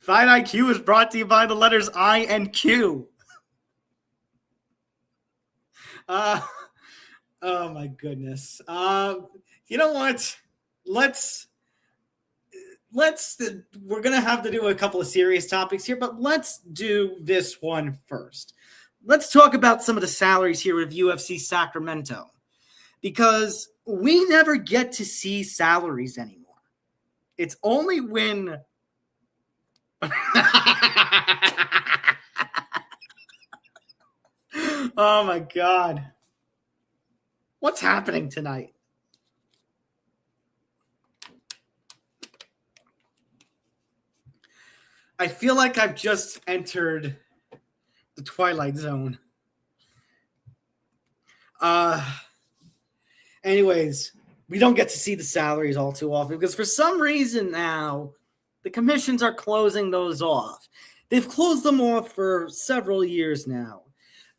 Fight IQ is brought to you by the letters I and Q. Uh, oh my goodness. You know what? We're going to have to do a couple of serious topics here, but let's do this one first. Let's talk about some of the salaries here with UFC Sacramento, because we never get to see salaries anymore. It's only when oh my God. What's happening tonight? I feel like I've just entered the Twilight Zone. Anyways, we don't get to see the salaries all too often because for some reason now the commissions are closing those off. They've closed them off for several years now.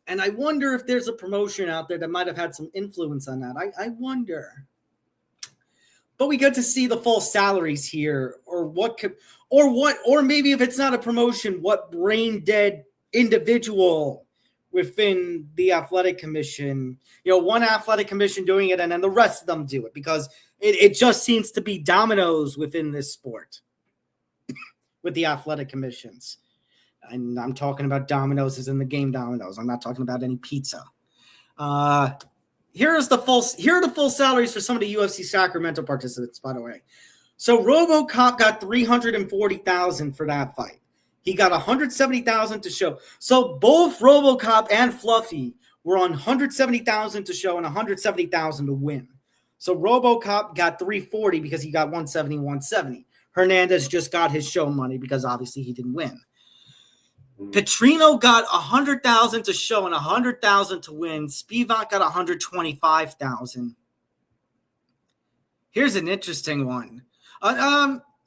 And I wonder if there's a promotion out there that might have had some influence on that. I wonder. But we get to see the full salaries here, or maybe if it's not a promotion, what brain dead individual within the athletic commission, one athletic commission doing it and then the rest of them do it, because it just seems to be dominoes within this sport with the athletic commissions. And I'm talking about dominoes as in the game dominoes. I'm not talking about any pizza. Here are the full salaries for some of the UFC Sacramento participants, by the way. So RoboCop got $340,000 for that fight. He got $170,000 to show. So both RoboCop and Fluffy were on $170,000 to show and $170,000 to win. So RoboCop got $340 because he got $170. Hernandez just got his show money because obviously he didn't win. Petrino got $100,000 to show and $100,000 to win. Spivak got $125,000. Here's an interesting one.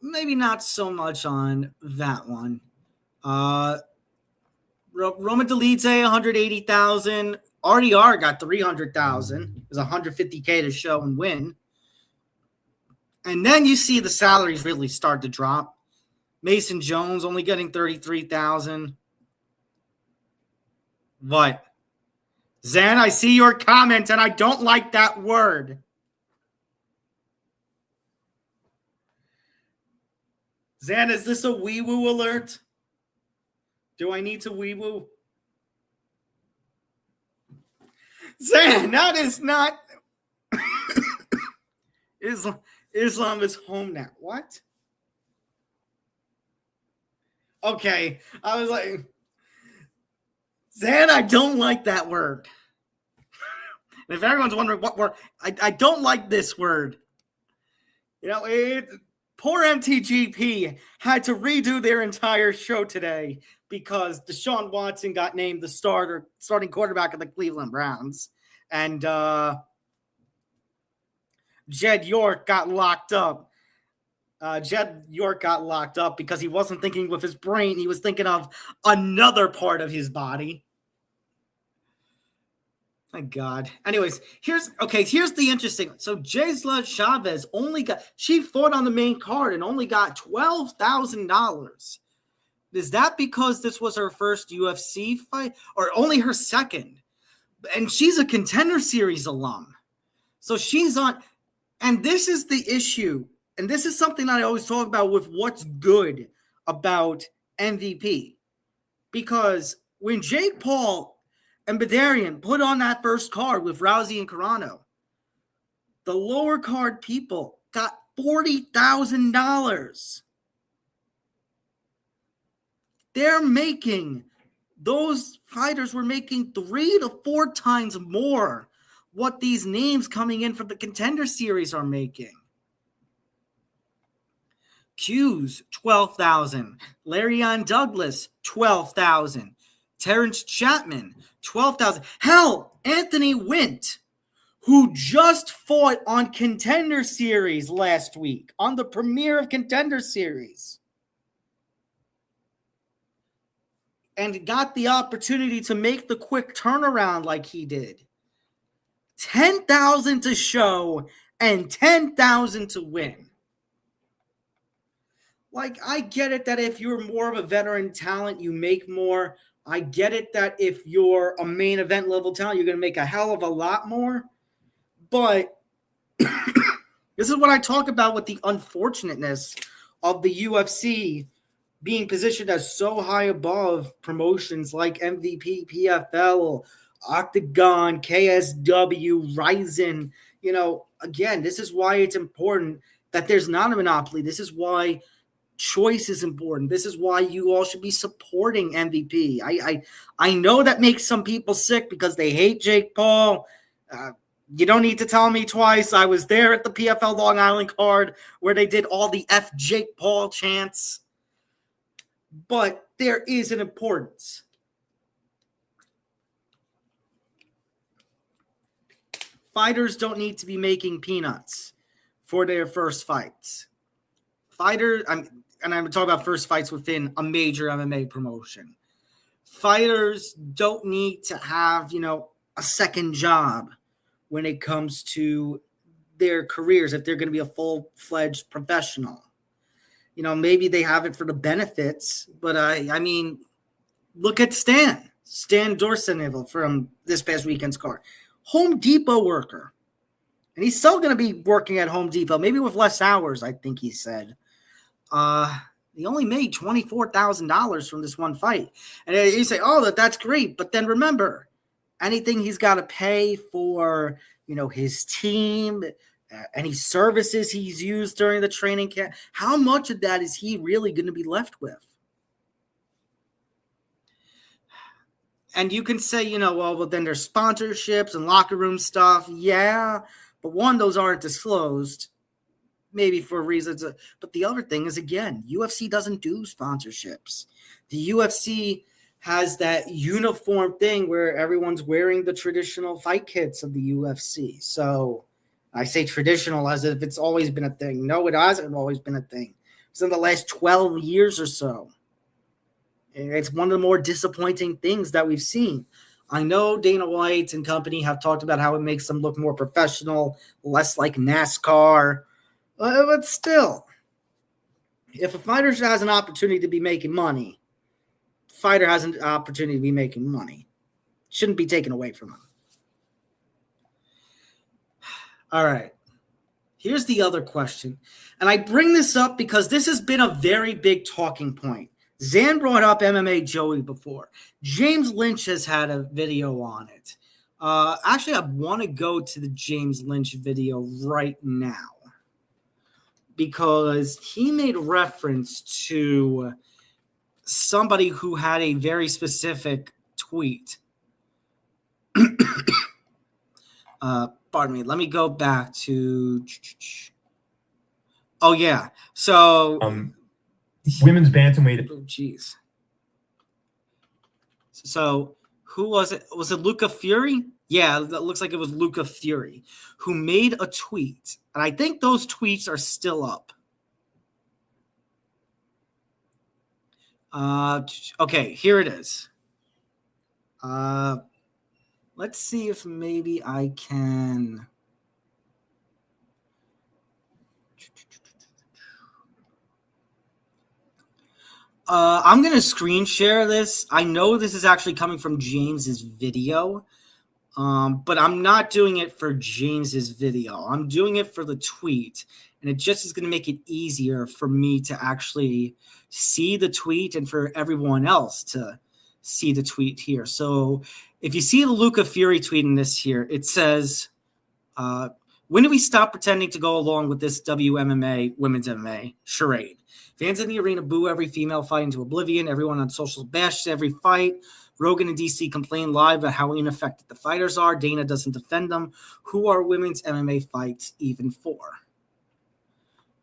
Maybe not so much on that one. Roman Dolidze, $180,000. RDR got $300,000. It was $150K to show and win. And then you see the salaries really start to drop. Mason Jones only getting $33,000. What? Zan, I see your comment, and I don't like that word. Zan, is this a wee-woo alert? Do I need to wee-woo? Zan, that is not... Islam is home now. What? Okay, I was like... Zan, I don't like that word. And if everyone's wondering what word, I don't like this word. Poor MTGP had to redo their entire show today because Deshaun Watson got named the starting quarterback of the Cleveland Browns. And Jed York got locked up. Jed York got locked up because he wasn't thinking with his brain. He was thinking of another part of his body. My God. Anyways, here's the interesting. So Jesla Chavez she fought on the main card and only got $12,000. Is that because this was her first UFC fight or only her second? And she's a Contender Series alum. So she's on, and this is the issue. And this is something I always talk about with what's good about MVP. Because when Jake Paul and Badarian put on that first card with Rousey and Carano, the lower card people got $40,000. Those fighters were making 3 to 4 times more what these names coming in from the Contender Series are making. Hughes, $12,000. Larion Douglas, $12,000. Terrence Chapman, $12,000. Hell, Anthony Wint, who just fought on Contender Series last week, on the premiere of Contender Series, and got the opportunity to make the quick turnaround like he did. $10,000 to show and $10,000 to win. Like, I get it that if you're more of a veteran talent, you make more. I get it that if you're a main event level talent, you're going to make a hell of a lot more. But this is what I talk about with the unfortunateness of the UFC being positioned as so high above promotions like MVP, PFL, Octagon, KSW, Ryzen. Again, this is why it's important that there's not a monopoly. This is why choice is important. This is why you all should be supporting MVP. I know that makes some people sick because they hate Jake Paul. You don't need to tell me twice. I was there at the PFL Long Island card where they did all the F Jake Paul chants. But there is an importance. Fighters don't need to be making peanuts for their first fights. I'm talking about first fights within a major MMA promotion. Fighters don't need to have, a second job when it comes to their careers if they're going to be a full-fledged professional. Maybe they have it for the benefits, but look at Stan Dorseneville from this past weekend's card. Home Depot worker. And he's still going to be working at Home Depot, maybe with less hours, I think he said. He only made $24,000 from this one fight. And you say, that's great. But then remember, anything he's got to pay for, his team, any services he's used during the training camp, how much of that is he really going to be left with? And you can say, well, then there's sponsorships and locker room stuff. Yeah, but one, those aren't disclosed, maybe for reasons. But the other thing is, again, UFC doesn't do sponsorships. The UFC has that uniform thing where everyone's wearing the traditional fight kits of the UFC. So I say traditional as if it's always been a thing. No, it hasn't always been a thing. It's in the last 12 years or so. It's one of the more disappointing things that we've seen. I know Dana White and company have talked about how it makes them look more professional, less like NASCAR. But still, if a fighter has an opportunity to be making money, fighter has an opportunity to be making money. It shouldn't be taken away from him. All right. Here's the other question. And I bring this up because this has been a very big talking point. Zan brought up MMA Joey before. James Lynch has had a video on it. Actually, I want to go to the James Lynch video right now because he made reference to somebody who had a very specific tweet. Pardon me. Let me go back to. Oh yeah. So. Women's bantamweight. Oh jeez. So who was it? Was it Luca Fury? Yeah, that looks like it was Luca Fury who made a tweet, and I think those tweets are still up. Okay, here it is. Let's see if maybe I can. I'm going to screen share this. I know this is actually coming from James's video, but I'm not doing it for James's video. I'm doing it for the tweet, and it just is going to make it easier for me to actually see the tweet and for everyone else to see the tweet here. So if you see the Luca Fury tweet in this here, it says, when do we stop pretending to go along with this WMMA, women's MMA charade? Fans in the arena boo every female fight into oblivion. Everyone on social bashes every fight. Rogan and DC complain live about how ineffective the fighters are. Dana doesn't defend them. Who are women's MMA fights even for?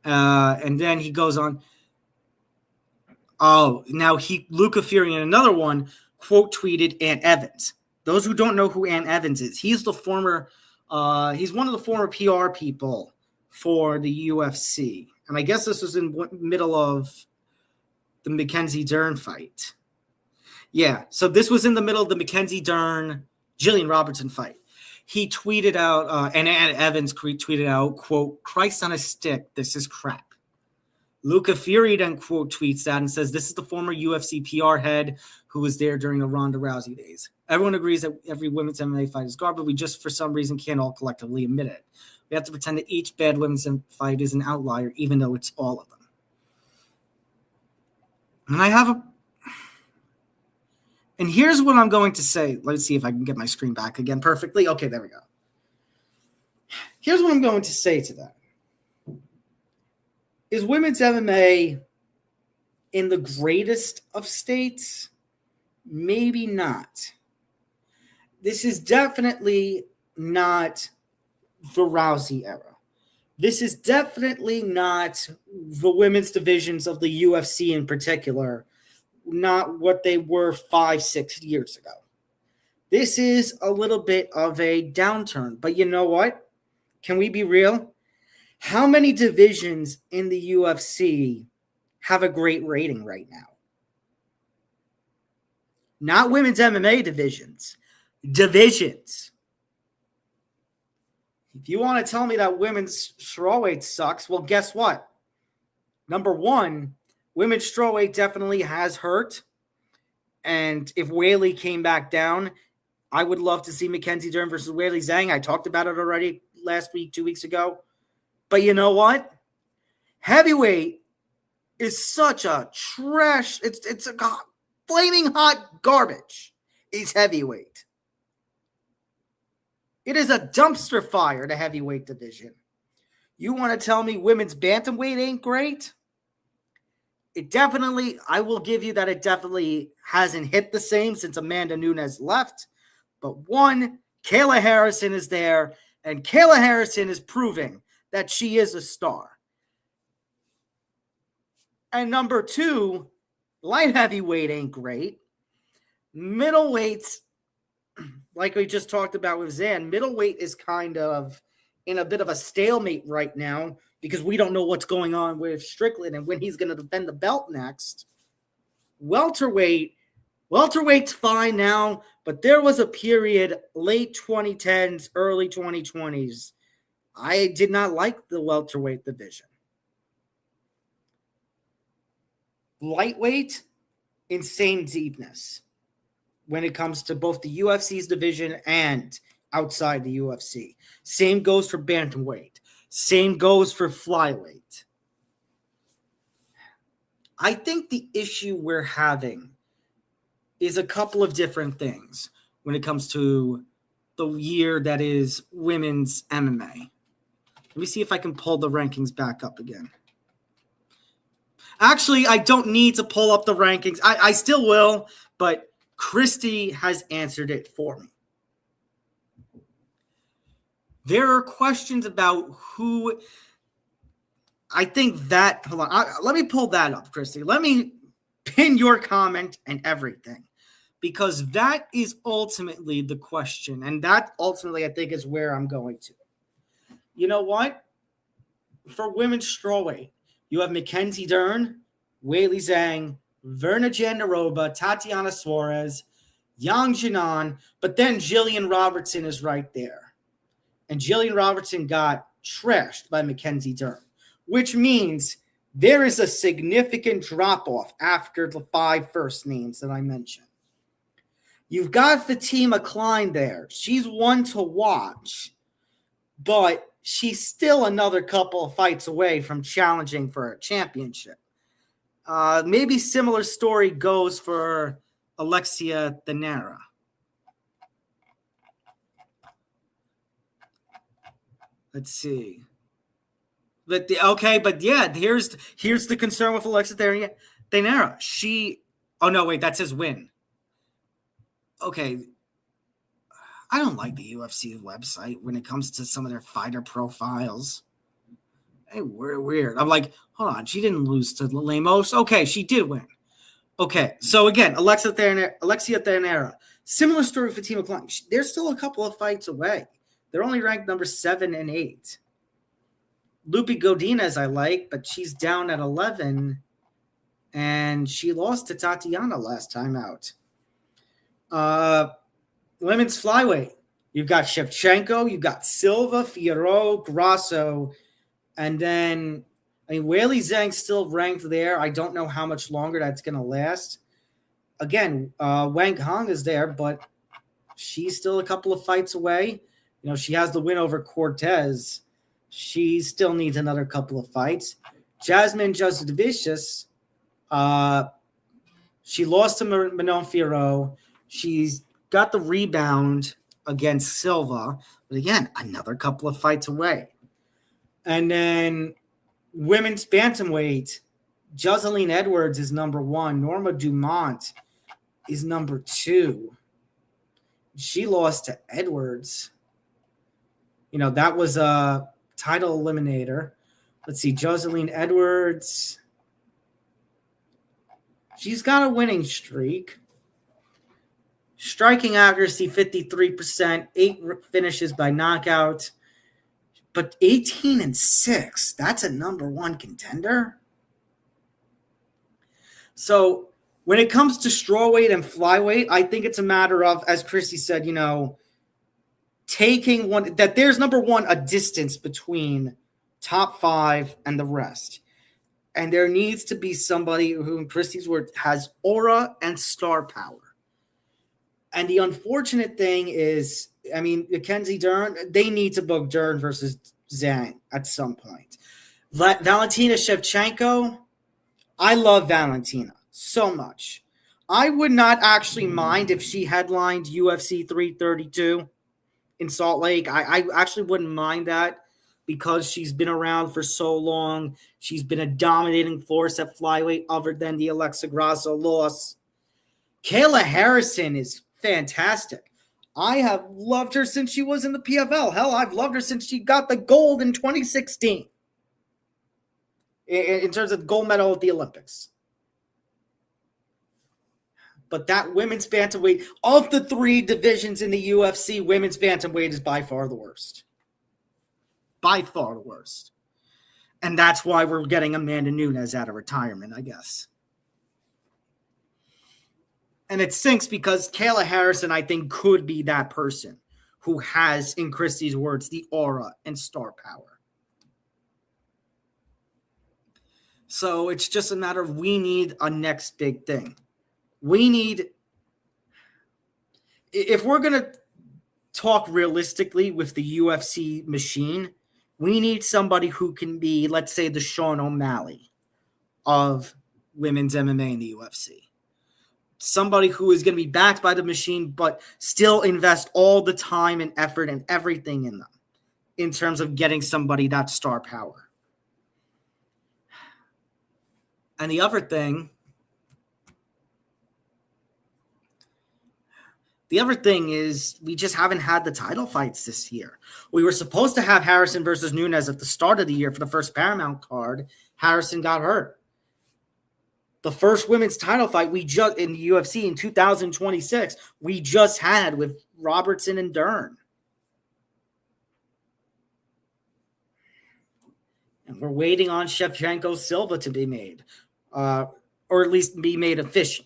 And then he goes on. Oh, now Luca Fury in another one quote tweeted Ant Evans. Those who don't know who Ant Evans is, he's the former. He's one of the former PR people for the UFC. And I guess this was in middle of the Mackenzie Dern fight. Yeah, so this was in the middle of the Mackenzie Dern, Gillian Robertson fight. He tweeted out, and Evans tweeted out, quote, Christ on a stick, this is crap. Luca Fury then quote tweets that and says, "This is the former UFC PR head who was there during the Ronda Rousey days. Everyone agrees that every women's MMA fight is garbage, but we just, for some reason, can't all collectively admit it. We have to pretend that each bad women's fight is an outlier, even though it's all of them." And here's what I'm going to say. Let's see if I can get my screen back again perfectly. Okay, there we go. Here's what I'm going to say to that. Is women's MMA in the greatest of states? Maybe not. This is definitely not the Rousey era. This is definitely not the women's divisions of the UFC in particular, not what they were 5-6 years ago. This is a little bit of a downturn. But you know what? Can we be real? How many divisions in the UFC have a great rating right now? Not women's MMA divisions. Divisions. If you want to tell me that women's strawweight sucks, well, guess what? Number one, women's strawweight definitely has hurt. And if Weili came back down, I would love to see Mackenzie Dern versus Weili Zhang. I talked about it already last week, 2 weeks ago. But you know what? Heavyweight is such a trash. It's a flaming hot garbage. It's heavyweight. It is a dumpster fire, the heavyweight division. You want to tell me women's bantamweight ain't great? It definitely, I will give you that it definitely hasn't hit the same since Amanda Nunes left. But one, Kayla Harrison is there, and Kayla Harrison is proving that she is a star. And number two, light heavyweight ain't great. Middleweights, like we just talked about with Zan, middleweight is kind of in a bit of a stalemate right now because we don't know what's going on with Strickland and when he's going to defend the belt next. Welterweight's fine now, but there was a period late 2010s, early 2020s. I did not like the welterweight division. Lightweight, insane deepness when it comes to both the UFC's division and outside the UFC. Same goes for bantamweight. Same goes for flyweight. I think the issue we're having is a couple of different things when it comes to the year that is women's MMA. Let me see if I can pull the rankings back up again. Actually, I don't need to pull up the rankings. I still will, but Christy has answered it for me. There are questions about who I think that, hold on, let me pull that up, Christy. Let me pin your comment and everything, because that is ultimately the question, and that ultimately I think is where I'm going to. You know what? For women's strawweight, you have Mackenzie Dern, Weili Zhang, Verna Jandaroba, Tatiana Suarez, Yang Jinan, but then Gillian Robertson is right there. And Gillian Robertson got trashed by Mackenzie Dern, which means there is a significant drop-off after the 5 first names that I mentioned. You've got Fatima Klein there. She's one to watch, but she's still another couple of fights away from challenging for a championship. Maybe similar story goes for Alexia Thanera. Let's see. But here's the concern with Alexia Thanera. That says win. Okay. I don't like the UFC website when it comes to some of their fighter profiles. Hey, weird. I'm like, hold on, she didn't lose to Lemos. Okay, she did win. Okay, so again, Alexia Thanera. Similar story for Fatima Klein. They're still a couple of fights away. They're only ranked number 7 and 8. Lupi Godinez I like, but she's down at 11, and she lost to Tatiana last time out. Women's flyweight. You've got Shevchenko, you've got Silva, Fierro, Grasso, and then I mean, Weili Zhang's still ranked there. I don't know how much longer that's going to last. Again, Wang Hong is there, but she's still a couple of fights away. You know, she has the win over Cortez. She still needs another couple of fights. Jasmine Jasudavicius, she lost to Manon Fiorot. She's got the rebound against Silva. But again, another couple of fights away. And then women's bantamweight, Jocelyn Edwards is number 1. Norma Dumont is number 2. She lost to Edwards. You know, that was a title eliminator. Let's see, Jocelyn Edwards. She's got a winning streak. Striking accuracy, 53%. 8 finishes by knockout. But 18-6, that's a number 1 contender. So when it comes to strawweight and flyweight, I think it's a matter of, as Chrissy said, you know, taking one, that there's number 1, a distance between top 5 and the rest. And there needs to be somebody who, in Christy's word, has aura and star power. And the unfortunate thing is, I mean, Mackenzie Dern, they need to book Dern versus Zhang at some point. Valentina Shevchenko, I love Valentina so much. I would not actually mind if she headlined UFC 332 in Salt Lake. I actually wouldn't mind that because she's been around for so long. She's been a dominating force at flyweight other than the Alexa Grasso loss. Kayla Harrison is fantastic. I have loved her since she was in the PFL. Hell, I've loved her since she got the gold in 2016 in terms of gold medal at the Olympics. But that women's bantamweight, of the 3 divisions in the UFC, women's bantamweight is by far the worst. By far the worst. And that's why we're getting Amanda Nunes out of retirement, I guess. And it stinks because Kayla Harrison, I think, could be that person who has, in Christie's words, the aura and star power. So it's just a matter of we need a next big thing. We need, if we're going to talk realistically with the UFC machine, we need somebody who can be, let's say, the Sean O'Malley of women's MMA in the UFC. Somebody who is going to be backed by the machine, but still invest all the time and effort and everything in them in terms of getting somebody that star power. And the other thing is we just haven't had the title fights this year. We were supposed to have Harrison versus Nunes at the start of the year for the first Paramount card. Harrison got hurt. The first women's title fight we just in the UFC in 2026, we just had with Robertson and Dern. And we're waiting on Shevchenko Silva to be made, or at least be made official.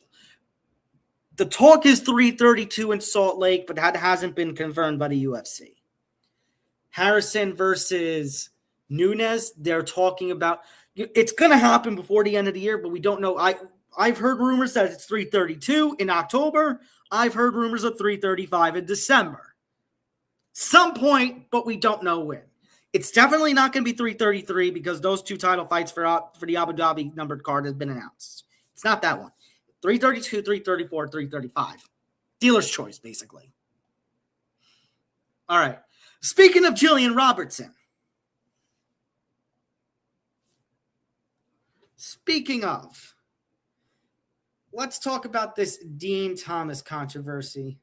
The talk is 332 in Salt Lake, but that hasn't been confirmed by the UFC. Harrison versus Nunes, they're talking about. It's going to happen before the end of the year, but we don't know. I've heard rumors that it's 332 in October. I've heard rumors of 335 in December. Some point, but we don't know when. It's definitely not going to be 333 because those 2 title fights for the Abu Dhabi numbered card has been announced. It's not that one. 332, 334, 335. Dealer's choice, basically. All right. Speaking of Gillian Robertson. Speaking of, let's talk about this Dean Thomas controversy.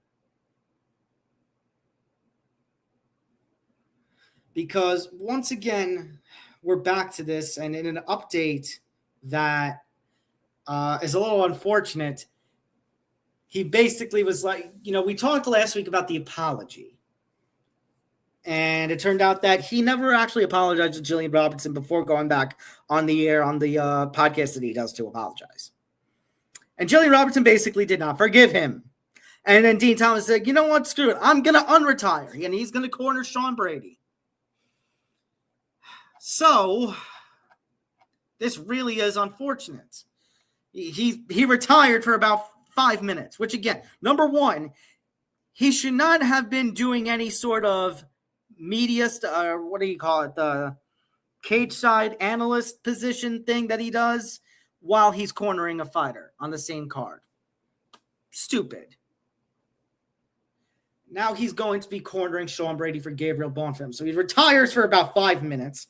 Because once again, we're back to this, and in an update that is a little unfortunate, he basically was like, you know, we talked last week about the apology. And it turned out that he never actually apologized to Gillian Robertson before going back on the air on the podcast that he does to apologize. And Gillian Robertson basically did not forgive him. And then Dean Thomas said, you know what, screw it. I'm going to unretire. And he's going to corner Sean Brady. So This really is unfortunate. He retired for about 5 minutes, which again, number one, he should not have been doing any sort of media, what do you call it, the cage side analyst position thing that he does while he's cornering a fighter on the same card. Stupid. Now he's going to be cornering Sean Brady for Gabriel Bonfim. So he retires for about 5 minutes.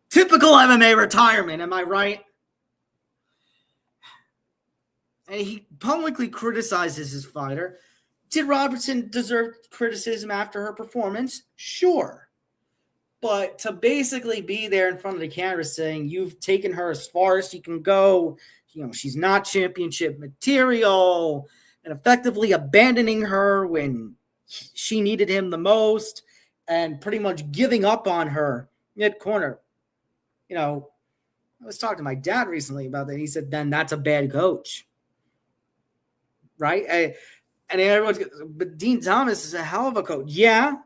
Typical MMA retirement, am I right? And he publicly criticizes his fighter. Did Robertson deserve criticism after her performance? Sure. But to basically be there in front of the camera saying you've taken her as far as she can go, she's not championship material, and effectively abandoning her when she needed him the most and pretty much giving up on her mid-corner. I was talking to my dad recently about that. He said, then that's a bad coach. Right? But Dean Thomas is a hell of a coach. Yeah,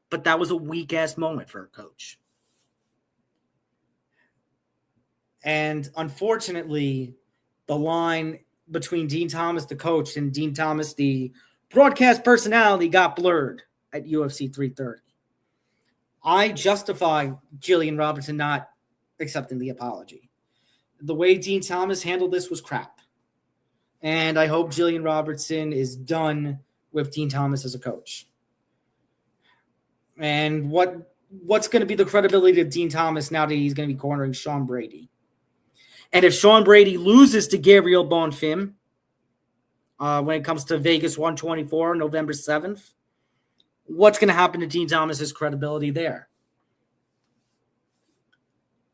but that was a weak-ass moment for a coach. And unfortunately, the line between Dean Thomas, the coach, and Dean Thomas, the broadcast personality, got blurred at UFC 330. I justify Gillian Robertson not accepting the apology. The way Dean Thomas handled this was crap. And I hope Gillian Robertson is done with Dean Thomas as a coach. And what's going to be the credibility of Dean Thomas now that he's going to be cornering Sean Brady? And if Sean Brady loses to Gabriel Bonfim when it comes to Vegas 124, November 7th, what's going to happen to Dean Thomas's credibility there?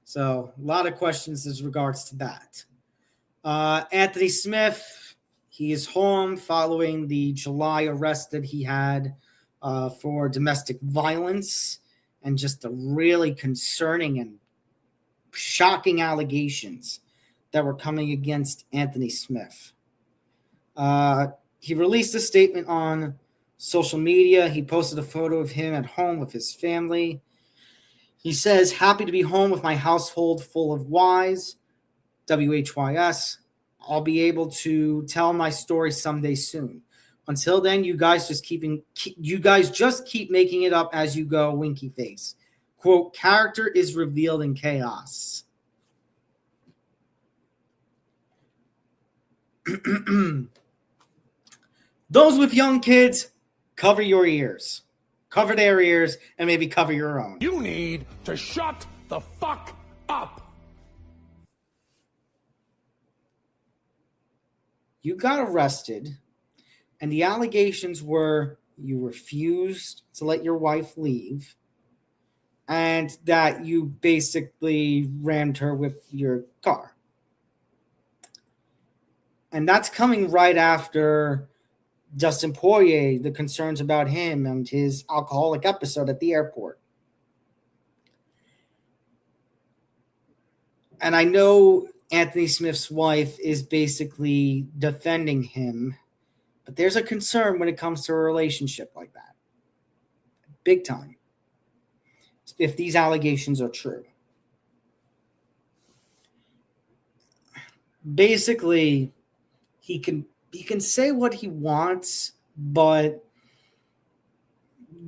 So a lot of questions as regards to that. Anthony Smith, he is home following the July arrest that he had for domestic violence and just the really concerning and shocking allegations that were coming against Anthony Smith. He released a statement on social media. He posted a photo of him at home with his family. He says, happy to be home with my household full of Ys. WHYS. I'll be able to tell my story someday soon. Until then, you guys just keep making it up as you go, winky face. Quote, character is revealed in chaos. Those with young kids, cover your ears. Cover their ears and maybe cover your own. You need to shut the fuck up. You got arrested, and the allegations were you refused to let your wife leave, and that you basically rammed her with your car. And that's coming right after Dustin Poirier, the concerns about him and his alcoholic episode at the airport. And I know Anthony Smith's wife is basically defending him, but there's a concern when it comes to a relationship like that. Big time. If these allegations are true. Basically, he can say what he wants, but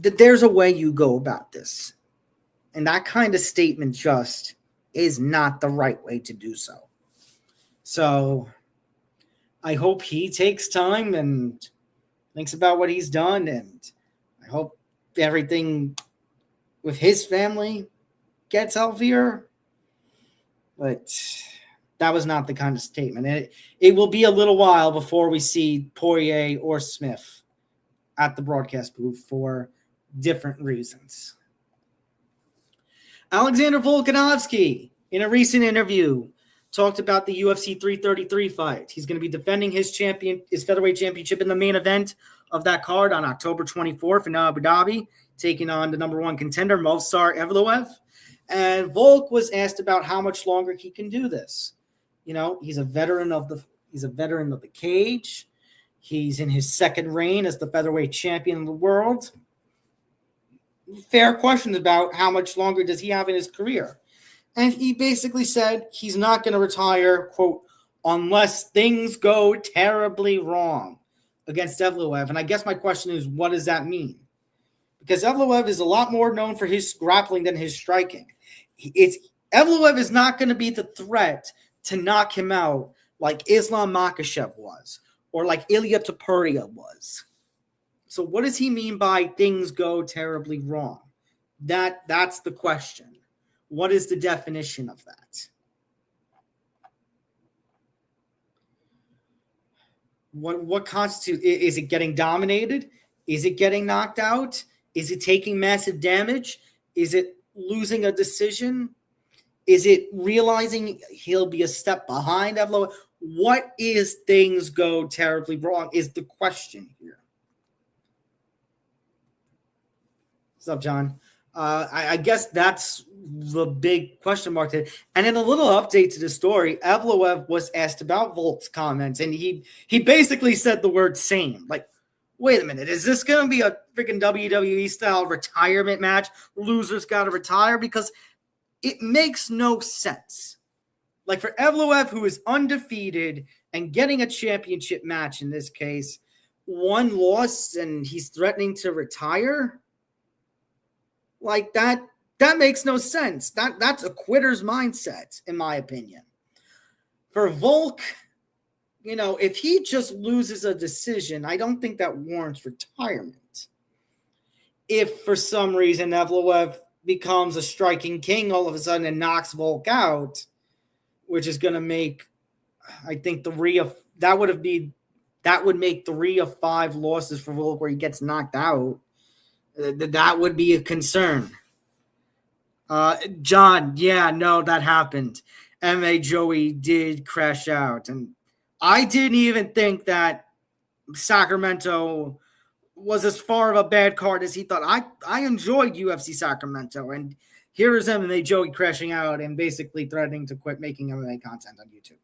there's a way you go about this. And that kind of statement just is not the right way to do so. So I hope he takes time and thinks about what he's done, and I hope everything with his family gets healthier. But that was not the kind of statement. It will be a little while before we see Poirier or Smith at the broadcast booth for different reasons. Alexander Volkanovski, in a recent interview, talked about the UFC 333 fight. He's going to be defending his featherweight championship in the main event of that card on October 24th in Abu Dhabi, taking on the number one contender, Movsar Evloev. And Volk was asked about how much longer he can do this. He's a veteran of the cage. He's in his second reign as the featherweight champion of the world. Fair questions about how much longer does he have in his career. And he basically said he's not going to retire, quote, unless things go terribly wrong against Evloev. And I guess my question is, what does that mean? Because Evloev is a lot more known for his grappling than his striking. Evloev is not going to be the threat to knock him out like Islam Makhachev was or like Ilya Topuria was. So what does he mean by things go terribly wrong? That's the question. What is the definition of that? What constitutes? Is it getting dominated? Is it getting knocked out? Is it taking massive damage? Is it losing a decision? Is it realizing he'll be a step behind Evloev? What is things go terribly wrong is the question here. What's up, John? I guess that's the big question mark there. And in a little update to the story, Evloev was asked about Volk's comments, and he basically said the word same. Like, wait a minute, is this going to be a freaking WWE-style retirement match? Losers got to retire? Because it makes no sense. Like, for Evloev, who is undefeated and getting a championship match in this case, one loss and he's threatening to retire? Like, that makes no sense. That's a quitter's mindset, in my opinion. For Volk, if he just loses a decision, I don't think that warrants retirement. If for some reason Evloev becomes a striking king all of a sudden and knocks Volk out, which is going to make, I think, that would make 3 of 5 losses for Volk where he gets knocked out. That would be a concern. John, yeah, no, that happened. MMA Joey did crash out. And I didn't even think that Sacramento was as far of a bad card as he thought. I enjoyed UFC Sacramento. And here is MMA Joey crashing out and basically threatening to quit making MMA content on YouTube.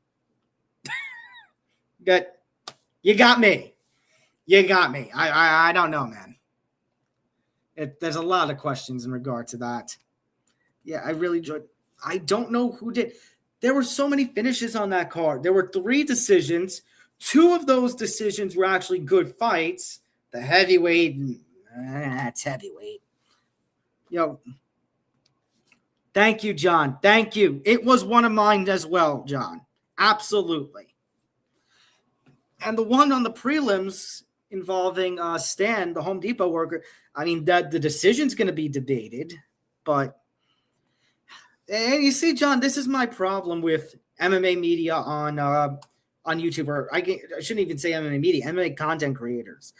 Good. You got me. I don't know, man. There's a lot of questions in regard to that. Yeah, I really enjoyed. I don't know who did. There were so many finishes on that card. There were 3 decisions. 2 of those decisions were actually good fights. The heavyweight, that's heavyweight. Thank you, John. Thank you. It was one of mine as well, John. Absolutely. And the one on the prelims involving Stan, the Home Depot worker, I mean, that the decision's going to be debated, but and you see, John, this is my problem with MMA media on YouTube, or I shouldn't even say MMA media, MMA content creators.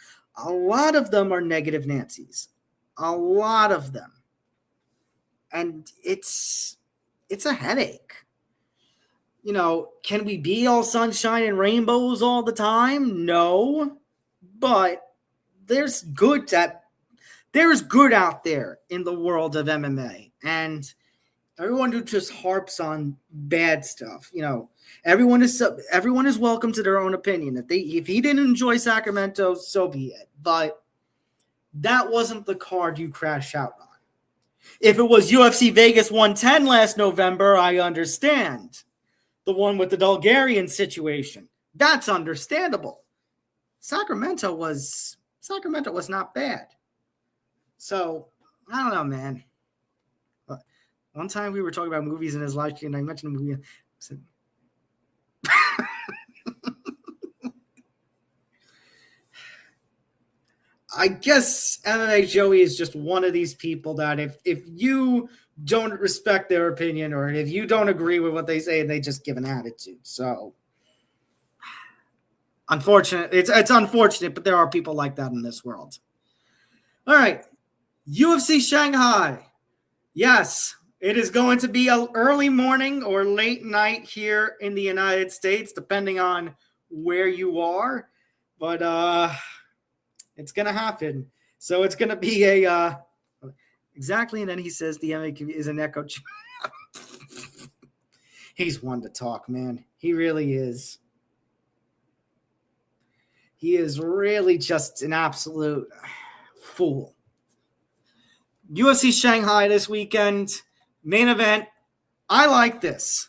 A lot of them are negative Nancy's, a lot of them, and it's a headache. Can we be all sunshine and rainbows all the time? No, but there's good out there in the world of MMA, and everyone who just harps on bad stuff, everyone is welcome to their own opinion. If he didn't enjoy Sacramento, so be it. But that wasn't the card you crash out on. If it was UFC Vegas 110 last November, I understand. The one with the Bulgarian situation, that's understandable. Sacramento was not bad. So, I don't know, man. One time we were talking about movies in his life, and I mentioned a movie. I said, I guess MMA Joey is just one of these people that if you don't respect their opinion or if you don't agree with what they say, they just give an attitude. So, unfortunate. It's unfortunate, but there are people like that in this world. All right. UFC Shanghai. Yes, it is going to be an early morning or late night here in the United States, depending on where you are. But it's going to happen. So it's going to be exactly. And then he says the MMA is an echo. He's one to talk, man. He really is. He is really just an absolute fool. UFC Shanghai this weekend. Main event, I like this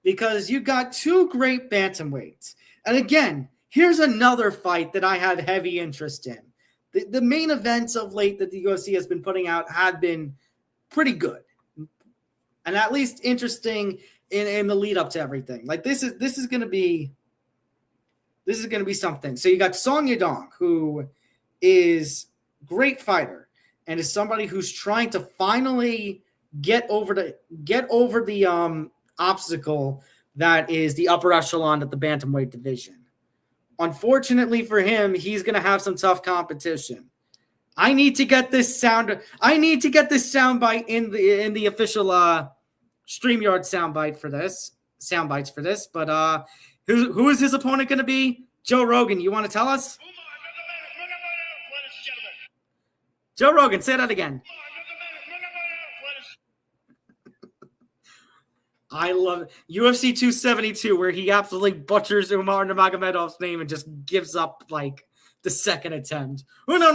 because you got two great bantamweights. And again, here's another fight that I had heavy interest in. The main events of late that the UFC has been putting out have been pretty good, and at least interesting in the lead up to everything. Like this is going to be something. So you got Song Yadong, who is a great fighter and is somebody who's trying to finally get over the obstacle that is the upper echelon of the bantamweight division. Unfortunately for him, he's going to have some tough competition. I need to get this soundbite in the official StreamYard soundbites for this. But who is his opponent going to be? Joe Rogan. You want to tell us? Joe Rogan, say that again. I love it. UFC 272, where he absolutely butchers Umar Nurmagomedov's name and just gives up like the second attempt. Oh, no,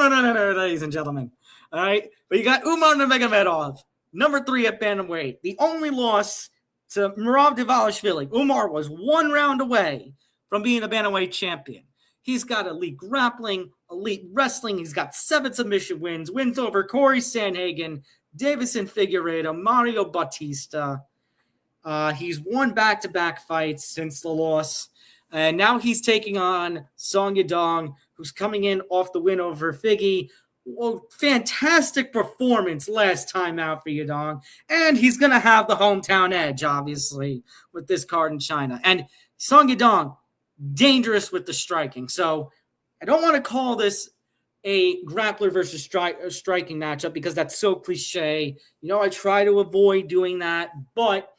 ladies and gentlemen. All right. But you got Umar Nurmagomedov, number 3 at bantamweight. The only loss to Merab Dvalishvili. Umar was 1 round away from being a bantamweight champion. He's got elite grappling, elite wrestling. He's got 7 submission wins over Corey Sandhagen, Davison Figueiredo, Mario Bautista. He's won back-to-back fights since the loss. And now he's taking on Song Yadong, who's coming in off the win over Figgy. Well, fantastic performance last time out for Yadong. And he's going to have the hometown edge, obviously, with this card in China. And Song Yadong, dangerous with the striking. So I don't want to call this a grappler versus striking matchup because that's so cliche. You know, I try to avoid doing that, but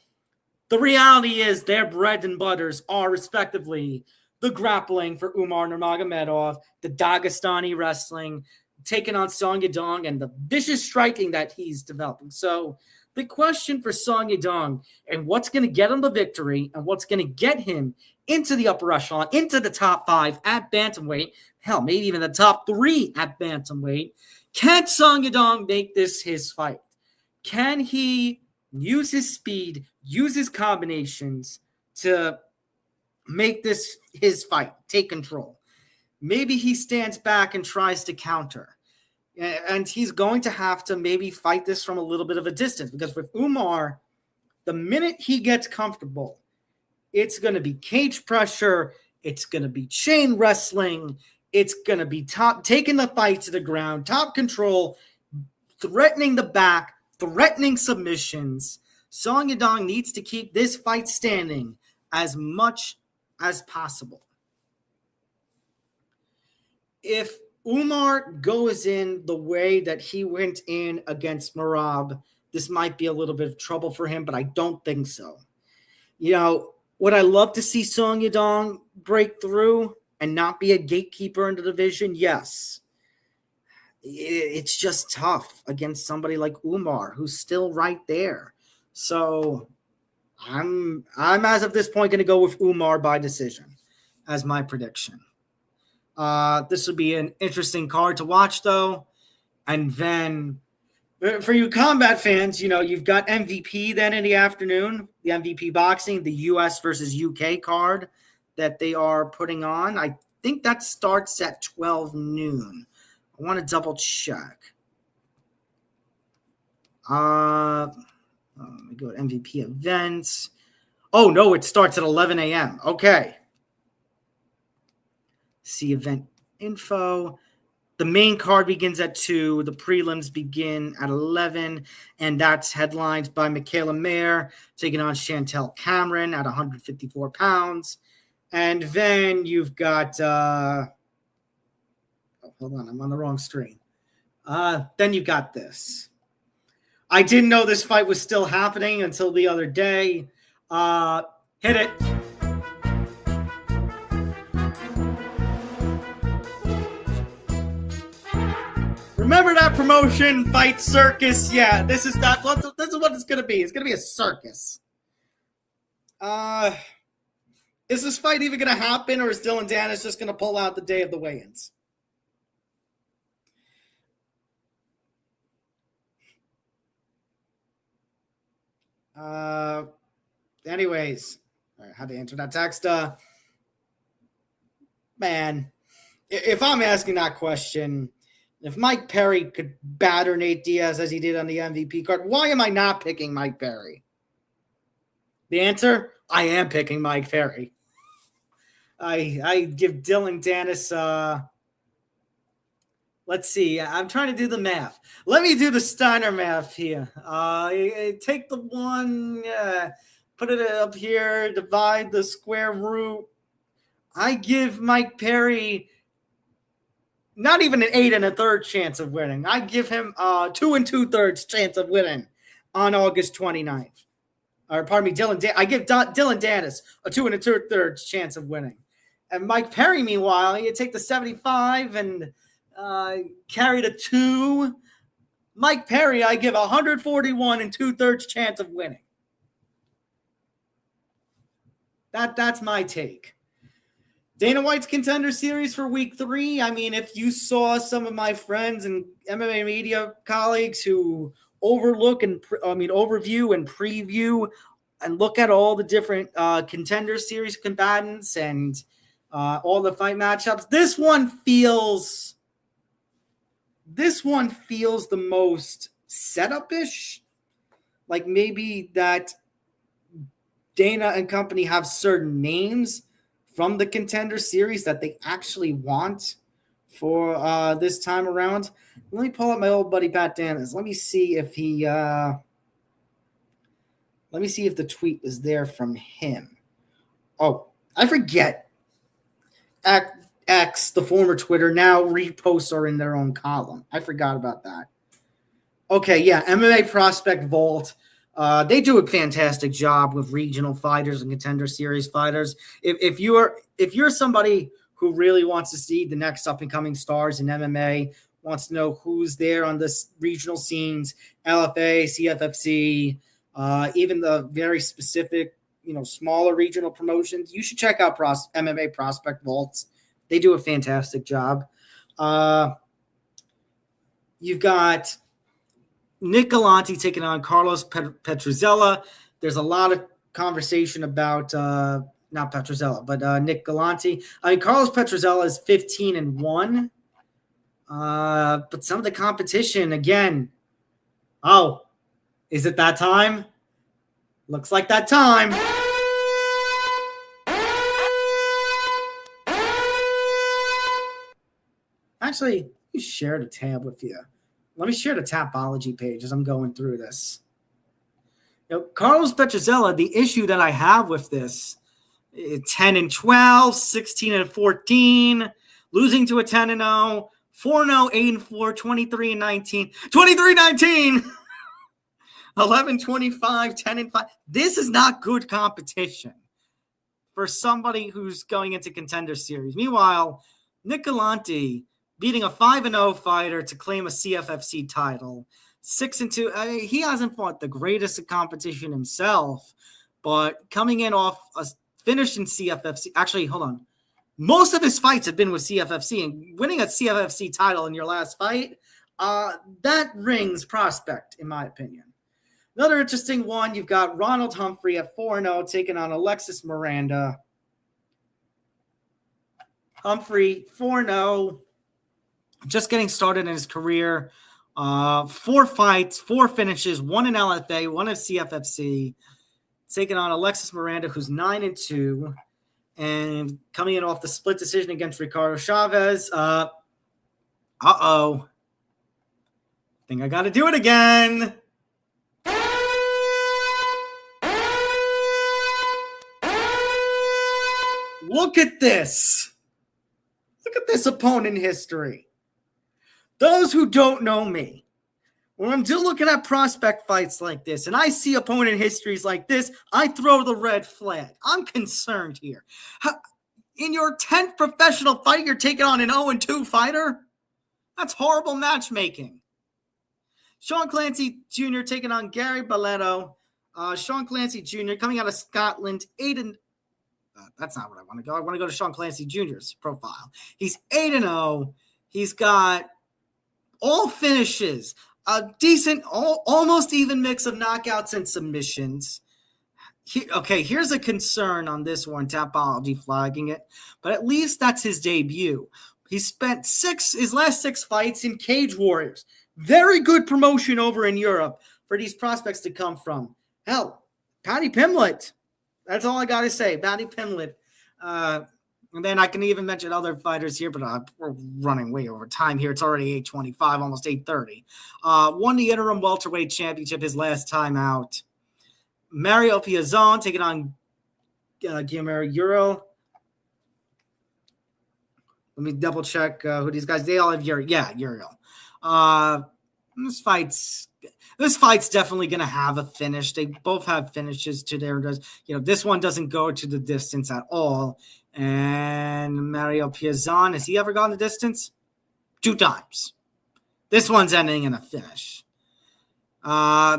the reality is their bread and butters are respectively the grappling for Umar Nurmagomedov, the Dagestani wrestling, taking on Song Yadong, and the vicious striking that he's developing. So the question for Song Yadong and what's going to get him the victory and what's going to get him into the upper echelon, into the top 5 at bantamweight, hell, maybe even the top 3 at bantamweight. Can Song Yadong make this his fight? Can he use his speed, use his combinations to make this his fight, take control? Maybe he stands back and tries to counter. And he's going to have to maybe fight this from a little bit of a distance because with Umar, the minute he gets comfortable, it's going to be cage pressure. It's going to be chain wrestling. It's going to be taking the fight to the ground, top control, threatening the back, threatening submissions. Song Yadong needs to keep this fight standing as much as possible. If Umar goes in the way that he went in against Merab, this might be a little bit of trouble for him, but I don't think so. You know, would I love to see Song Yadong break through and not be a gatekeeper in the division? Yes. It's just tough against somebody like Umar, who's still right there. So I'm as of this point going to go with Umar by decision as my prediction. This would be an interesting card to watch, though. And then for you combat fans, you know, you've got MVP then in the afternoon, the MVP boxing, the US versus UK card that they are putting on. I think that starts at 12 noon. I want to double check. Let me go to MVP events. Oh, no, it starts at 11 a.m. Okay. See event info. The main card begins at 2. The prelims begin at 11. And that's headlined by Michaela Mayer taking on Chantel Cameron at 154 pounds. And then you've got hold on, I'm on the wrong screen. Then you got this. I didn't know this fight was still happening until the other day. Hit it. Remember that promotion, Fight Circus? Yeah, this is what it's going to be. It's going to be a circus. Is this fight even going to happen, or is Dylan Dennis just going to pull out the day of the weigh-ins? Anyways, I had to answer that text. Man, if I'm asking that question, if Mike Perry could batter Nate Diaz as he did on the MVP card, why am I not picking Mike Perry? The answer, I am picking Mike Perry. I give Dylan Dennis, let's see. I'm trying to do the math. Let me do the Steiner math here. Take the one, put it up here, divide the square root. I give Mike Perry not even an 8 1/3 chance of winning. I give him 2 2/3 chance of winning on August 29th. Or pardon me, I give Dylan Dennis a 2 2/3 chance of winning. And Mike Perry, meanwhile, you take the 75 and carry the 2. Mike Perry, I give 141 2/3 chance of winning. That's my take. Dana White's Contender Series for Week 3. I mean, if you saw some of my friends and MMA media colleagues who overview and preview and look at all the different Contender Series combatants and all the fight matchups, this one feels the most setup-ish. Like maybe that Dana and company have certain names from the Contender Series that they actually want for this time around. Let me pull up my old buddy Pat Dennis. Let me see if the tweet is there from him. Oh, I forget. X, the former Twitter, now reposts are in their own column. I forgot about that. Okay, yeah, MMA Prospect Vault. They do a fantastic job with regional fighters and Contender Series fighters. If you're somebody who really wants to see the next up and coming stars in MMA, wants to know who's there on this regional scenes, LFA, CFFC, even the very specific, smaller regional promotions, you should check out MMA Prospect Vaults. They do a fantastic job. You've got Nick Galante taking on Carlos Petruzella. There's a lot of conversation about not Petruzella, but Nick Galante. I mean, Carlos Petruzella is 15-1. But some of the competition, again, is it that time? Looks like that time. Actually, let me share the tab with you. Let me share the Tapology page as I'm going through this. Carlos Petruzella, the issue that I have with this, 10-12, 16-14, losing to a 10-0, 4-0, 8-4, 23-19, 23-19, 11-25, 10-5. This is not good competition for somebody who's going into Contender Series. Meanwhile, Nick Galante beating a 5-0 fighter to claim a CFFC title, 6-2. He hasn't fought the greatest of competition himself, but coming in off a finish in CFFC. Actually, hold on. Most of his fights have been with CFFC, and winning a CFFC title in your last fight, that rings prospect, in my opinion. Another interesting one, you've got Ronald Humphrey at 4-0 taking on Alexis Miranda. Humphrey, 4-0. Just getting started in his career. 4 fights, 4 finishes, 1 in LFA, 1 in CFFC. Taking on Alexis Miranda, who's 9-2. And coming in off the split decision against Ricardo Chavez. I think I got to do it again. Look at this. Look at this opponent history. Those who don't know me, when I'm looking at prospect fights like this and I see opponent histories like this, I throw the red flag. I'm concerned here. In your 10th professional fight, you're taking on an 0-2 fighter? That's horrible matchmaking. Sean Clancy Jr. taking on Gary Balletto. Sean Clancy Jr. coming out of Scotland, 8-. That's not what I want to go. I want to go to Sean Clancy Jr.'s profile. He's 8-0. He's got all finishes. A decent, almost even mix of knockouts and submissions. Here's a concern on this one, Tapology flagging it, but at least that's his debut. He spent his last 6 fights in Cage Warriors. Very good promotion over in Europe for these prospects to come from. Hell, Paddy Pimblett. That's all I got to say. Paddy Pimblett. And then I can even mention other fighters here, but we're running way over time here. It's already 8:25, almost 8:30. Won the interim welterweight championship his last time out. Mario Piazon taking on Guillermo Uriel. Let me double check who these guys. They all have Uriel. Yeah, Uriel. This fight's definitely going to have a finish. They both have finishes to their, this one doesn't go to the distance at all. And Mario Piazon, has he ever gone the distance? 2 times. This one's ending in a finish.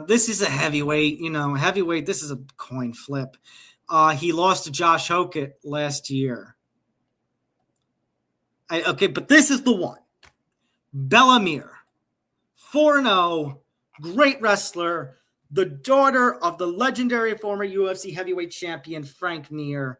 This is a heavyweight, heavyweight. This is a coin flip. He lost to Josh Hokett last year. But this is the one. Bellamir, 4-0, great wrestler, the daughter of the legendary former UFC heavyweight champion Frank Mir.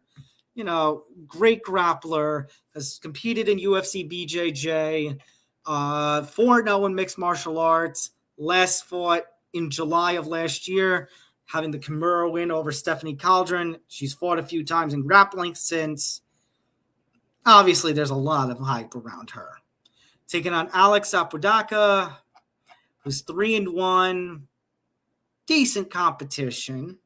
Great grappler, has competed in UFC BJJ, 4-0 in mixed martial arts, last fought in July of last year, having the Kimura win over Stephanie Caldron. She's fought a few times in grappling since. Obviously, there's a lot of hype around her. Taking on Alex Apodaca, who's 3-1, decent competition.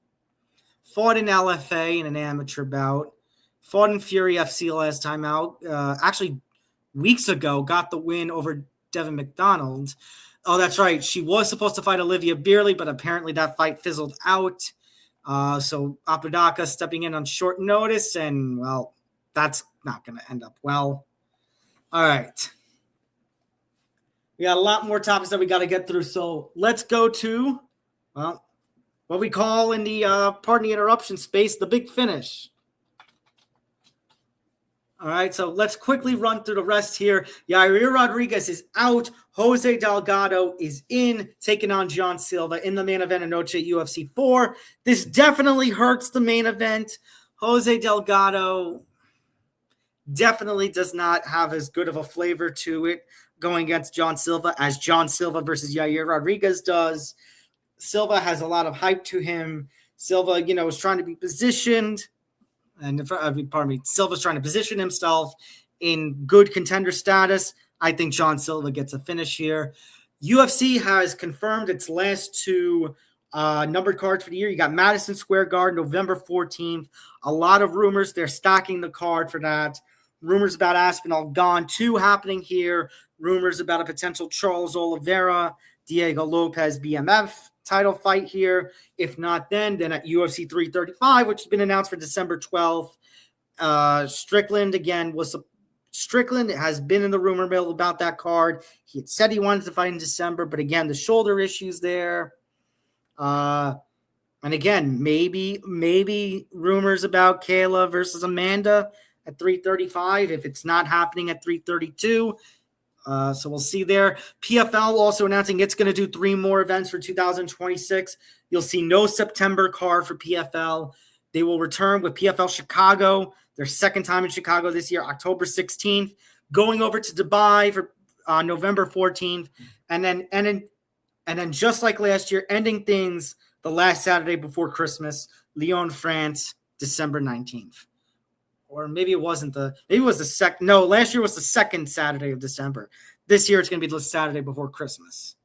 Fought in LFA in an amateur bout. Fought in Fury FC last time out. Actually, weeks ago, got the win over Devin McDonald. Oh, that's right. She was supposed to fight Olivia Beerley, but apparently that fight fizzled out. So Apodaca stepping in on short notice, and, well, that's not going to end up well. All right. We got a lot more topics that we got to get through, so let's go to, well, what we call in the pardon the interruption space, the big finish. All right, so let's quickly run through the rest here. Yair Rodriguez is out. Jose Delgado is in, taking on John Silva in the main event of Noche UFC 4. This definitely hurts the main event. Jose Delgado definitely does not have as good of a flavor to it going against John Silva as John Silva versus Yair Rodriguez does. Silva has a lot of hype to him. Silva, is trying to be positioned. Silva's trying to position himself in good contender status. I think John Silva gets a finish here. UFC has confirmed its last 2 numbered cards for the year. You got Madison Square Garden, November 14th. A lot of rumors. They're stocking the card for that. Rumors about Aspinall Gone 2 happening here. Rumors about a potential Charles Oliveira, Diego Lopez BMF title fight here. If not then at UFC 335, which has been announced for December 12th. Strickland has been in the rumor mill about that card. He had said he wanted to fight in December, but again, the shoulder issues there. And again, maybe rumors about Kayla versus Amanda at 335 if it's not happening at 332. So we'll see there. PFL also announcing it's going to do 3 more events for 2026. You'll see no September card for PFL. They will return with PFL Chicago, their second time in Chicago this year, October 16th, going over to Dubai for November 14th, and then just like last year, ending things the last Saturday before Christmas, Lyon, France, December 19th. Or maybe it wasn't the second. No, last year was the second Saturday of December. This year it's going to be the Saturday before Christmas.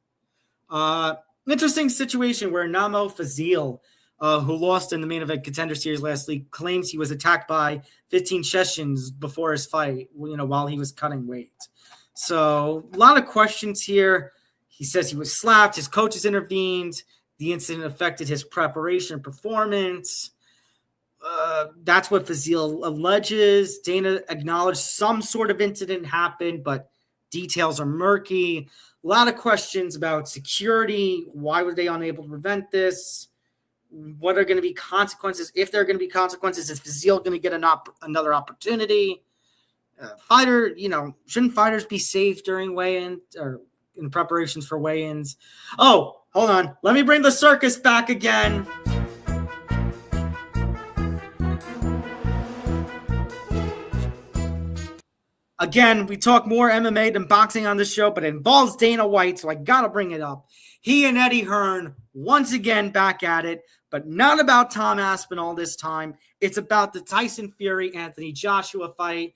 Interesting situation where Namo Fazil, who lost in the main event contender series last week, claims he was attacked by 15 Chechens before his fight, while he was cutting weight. So a lot of questions here. He says he was slapped. His coaches intervened. The incident affected his preparation and performance. That's what Fazil alleges. Dana acknowledged some sort of incident happened, but details are murky. A lot of questions about security. Why were they unable to prevent this? What are going to be consequences? If there are going to be consequences, is Fazil going to get another opportunity? Shouldn't fighters be safe during weigh-in? Or in preparations for weigh-ins. Oh, hold on. Let me bring the circus back again. Again, we talk more MMA than boxing on this show, but it involves Dana White, so I got to bring it up. He and Eddie Hearn once again back at it, but not about Tom Aspinall this time. It's about the Tyson Fury-Anthony Joshua fight.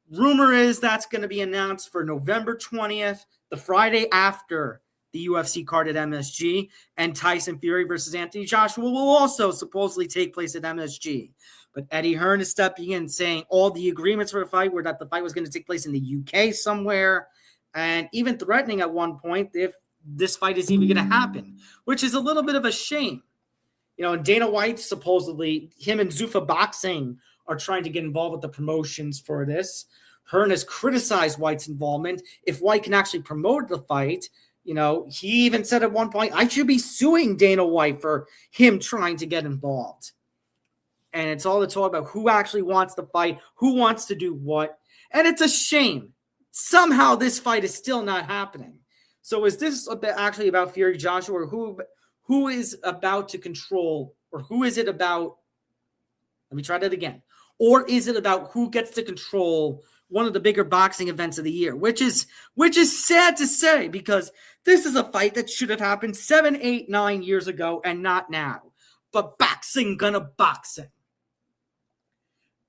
Rumor is that's going to be announced for November 20th, the Friday after the UFC card at MSG, and Tyson Fury versus Anthony Joshua will also supposedly take place at MSG. But Eddie Hearn is stepping in saying all the agreements for the fight were that the fight was going to take place in the UK somewhere, and even threatening at one point if this fight is even going to happen, which is a little bit of a shame. You know, and Dana White, supposedly, him and Zuffa Boxing are trying to get involved with the promotions for this. Hearn has criticized White's involvement. If White can actually promote the fight, you know, he even said at one point, I should be suing Dana White for him trying to get involved. And it's all the talk about who actually wants the fight, who wants to do what. And it's a shame. Somehow this fight is still not happening. So is this actually about Fury Joshua, or who is about to control, or who is it about? Let me try that again. Or is it about who gets to control one of the bigger boxing events of the year, which is sad to say, because this is a fight that should have happened 7, 8, 9 years ago and not now. But boxing gonna boxing.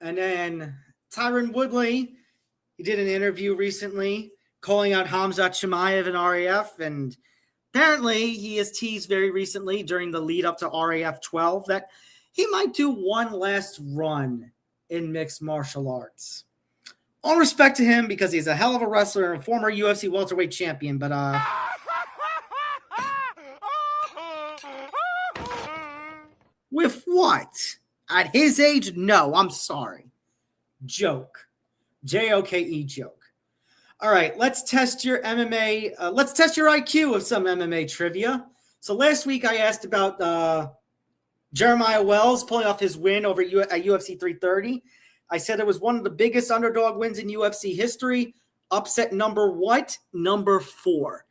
And then Tyron Woodley, he did an interview recently calling out Khamzat Chimaev and RAF, and apparently he has teased very recently during the lead up to RAF 12 that he might do one last run in mixed martial arts. All respect to him, because he's a hell of a wrestler and a former UFC welterweight champion, but with what? At his age? No, I'm sorry. Joke. Joke joke. All right, let's test your MMA. Let's test your IQ of some MMA trivia. So last week I asked about Jeremiah Wells pulling off his win over at UFC 330. I said it was one of the biggest underdog wins in UFC history. Upset number what? Number 4.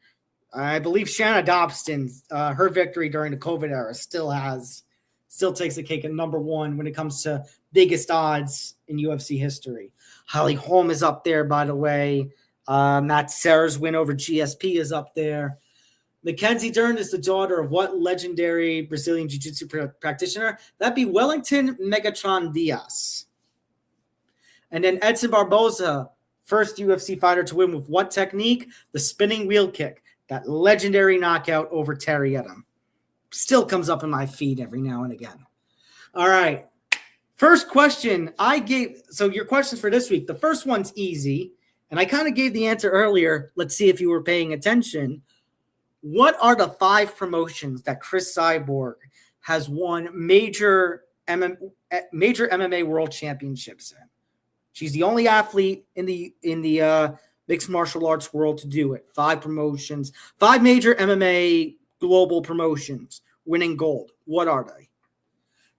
I believe Shanna Dobson, her victory during the COVID era still takes the cake at number 1 when it comes to biggest odds in UFC history. Holly Holm is up there, by the way. Matt Serra's win over GSP is up there. Mackenzie Dern is the daughter of what legendary Brazilian jiu-jitsu practitioner? That'd be Wellington Megatron Diaz. And then Edson Barboza, first UFC fighter to win with what technique? The spinning wheel kick. That legendary knockout over Terry Edom. Still comes up in my feed every now and again. All right. First question I gave. So your questions for this week. The first one's easy, and I kind of gave the answer earlier. Let's see if you were paying attention. What are the 5 promotions that Cris Cyborg has won major MMA world championships in? She's the only athlete in the mixed martial arts world to do it. 5 promotions, 5 major MMA global promotions, winning gold. What are they?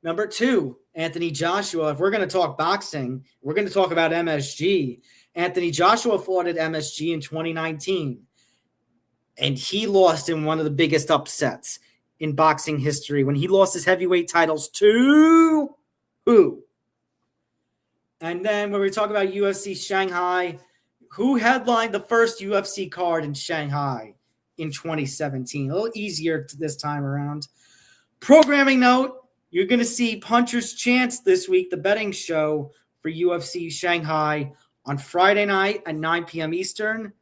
Number 2, Anthony Joshua. If we're going to talk boxing, we're going to talk about MSG. Anthony Joshua fought at MSG in 2019, and he lost in one of the biggest upsets in boxing history when he lost his heavyweight titles to who? And then when we talk about UFC Shanghai, who headlined the first UFC card in Shanghai in 2017? A little easier this time around. Programming note, you're going to see Puncher's Chance this week, the betting show for UFC Shanghai on Friday night at 9 p.m. Eastern,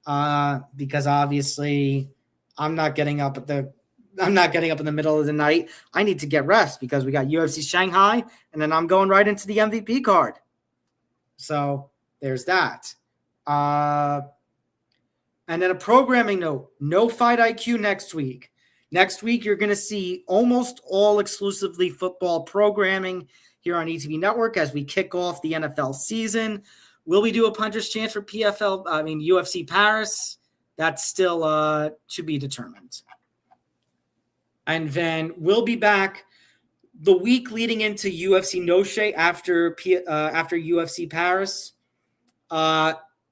because obviously I'm not getting up in the middle of the night. I need to get rest because we got UFC Shanghai, and then I'm going right into the MVP card. So there's that. And then a programming note, no Fight IQ next week. Next week, you're going to see almost all exclusively football programming here on ETV Network as we kick off the NFL season. Will we do a Puncher's Chance for UFC Paris? That's still to be determined. And then we'll be back the week leading into UFC Noche after UFC Paris.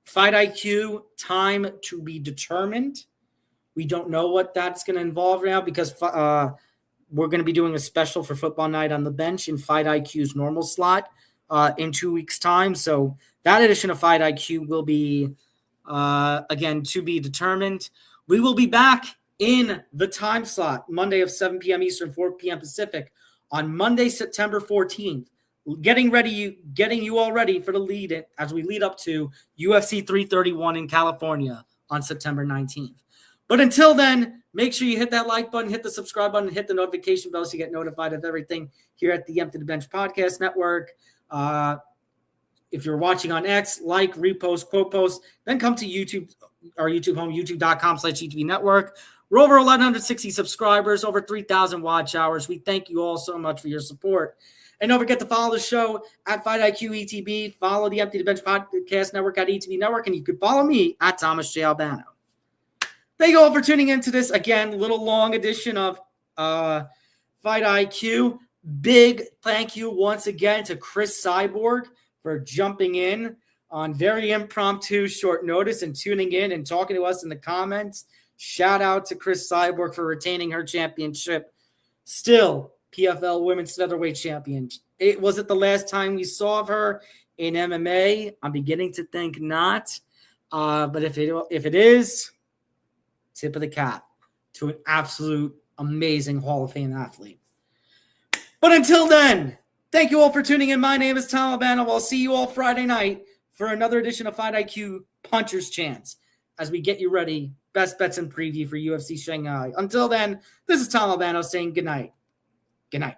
Fight IQ, time to be determined. We don't know what that's going to involve now because we're going to be doing a special for Football Night on the Bench in Fight IQ's normal slot in 2 weeks' time. So that edition of Fight IQ will be, again, to be determined. We will be back in the time slot, Monday of 7 p.m. Eastern, 4 p.m. Pacific, on Monday, September 14th. Getting you all ready for the lead as we lead up to UFC 331 in California on September 19th. But until then, make sure you hit that like button, hit the subscribe button, hit the notification bell so you get notified of everything here at the Empty the Bench Podcast Network. If you're watching on X, like, repost, quote post, then come to YouTube, our YouTube home, youtube.com/ETV Network. We're over 1,160 subscribers, over 3,000 watch hours. We thank you all so much for your support. And don't forget to follow the show at Fight IQ ETB. Follow the Empty the Bench Podcast Network at ETB Network. And you can follow me at Thomas J. Albano. Thank you all for tuning into this, again, little long edition of Fight IQ. Big thank you once again to Cris Cyborg for jumping in on very impromptu short notice and tuning in and talking to us in the comments. Shout out to Cris Cyborg for retaining her championship. Still, PFL Women's Featherweight Champion. Was it the last time we saw of her in MMA? I'm beginning to think not. But if it is, tip of the cap to an absolute amazing Hall of Fame athlete. But until then, thank you all for tuning in. My name is Tom Albano. I'll see you all Friday night for another edition of Fight IQ Puncher's Chance as we get you ready. Best bets and preview for UFC Shanghai. Until then, this is Tom Albano saying good night. Good night.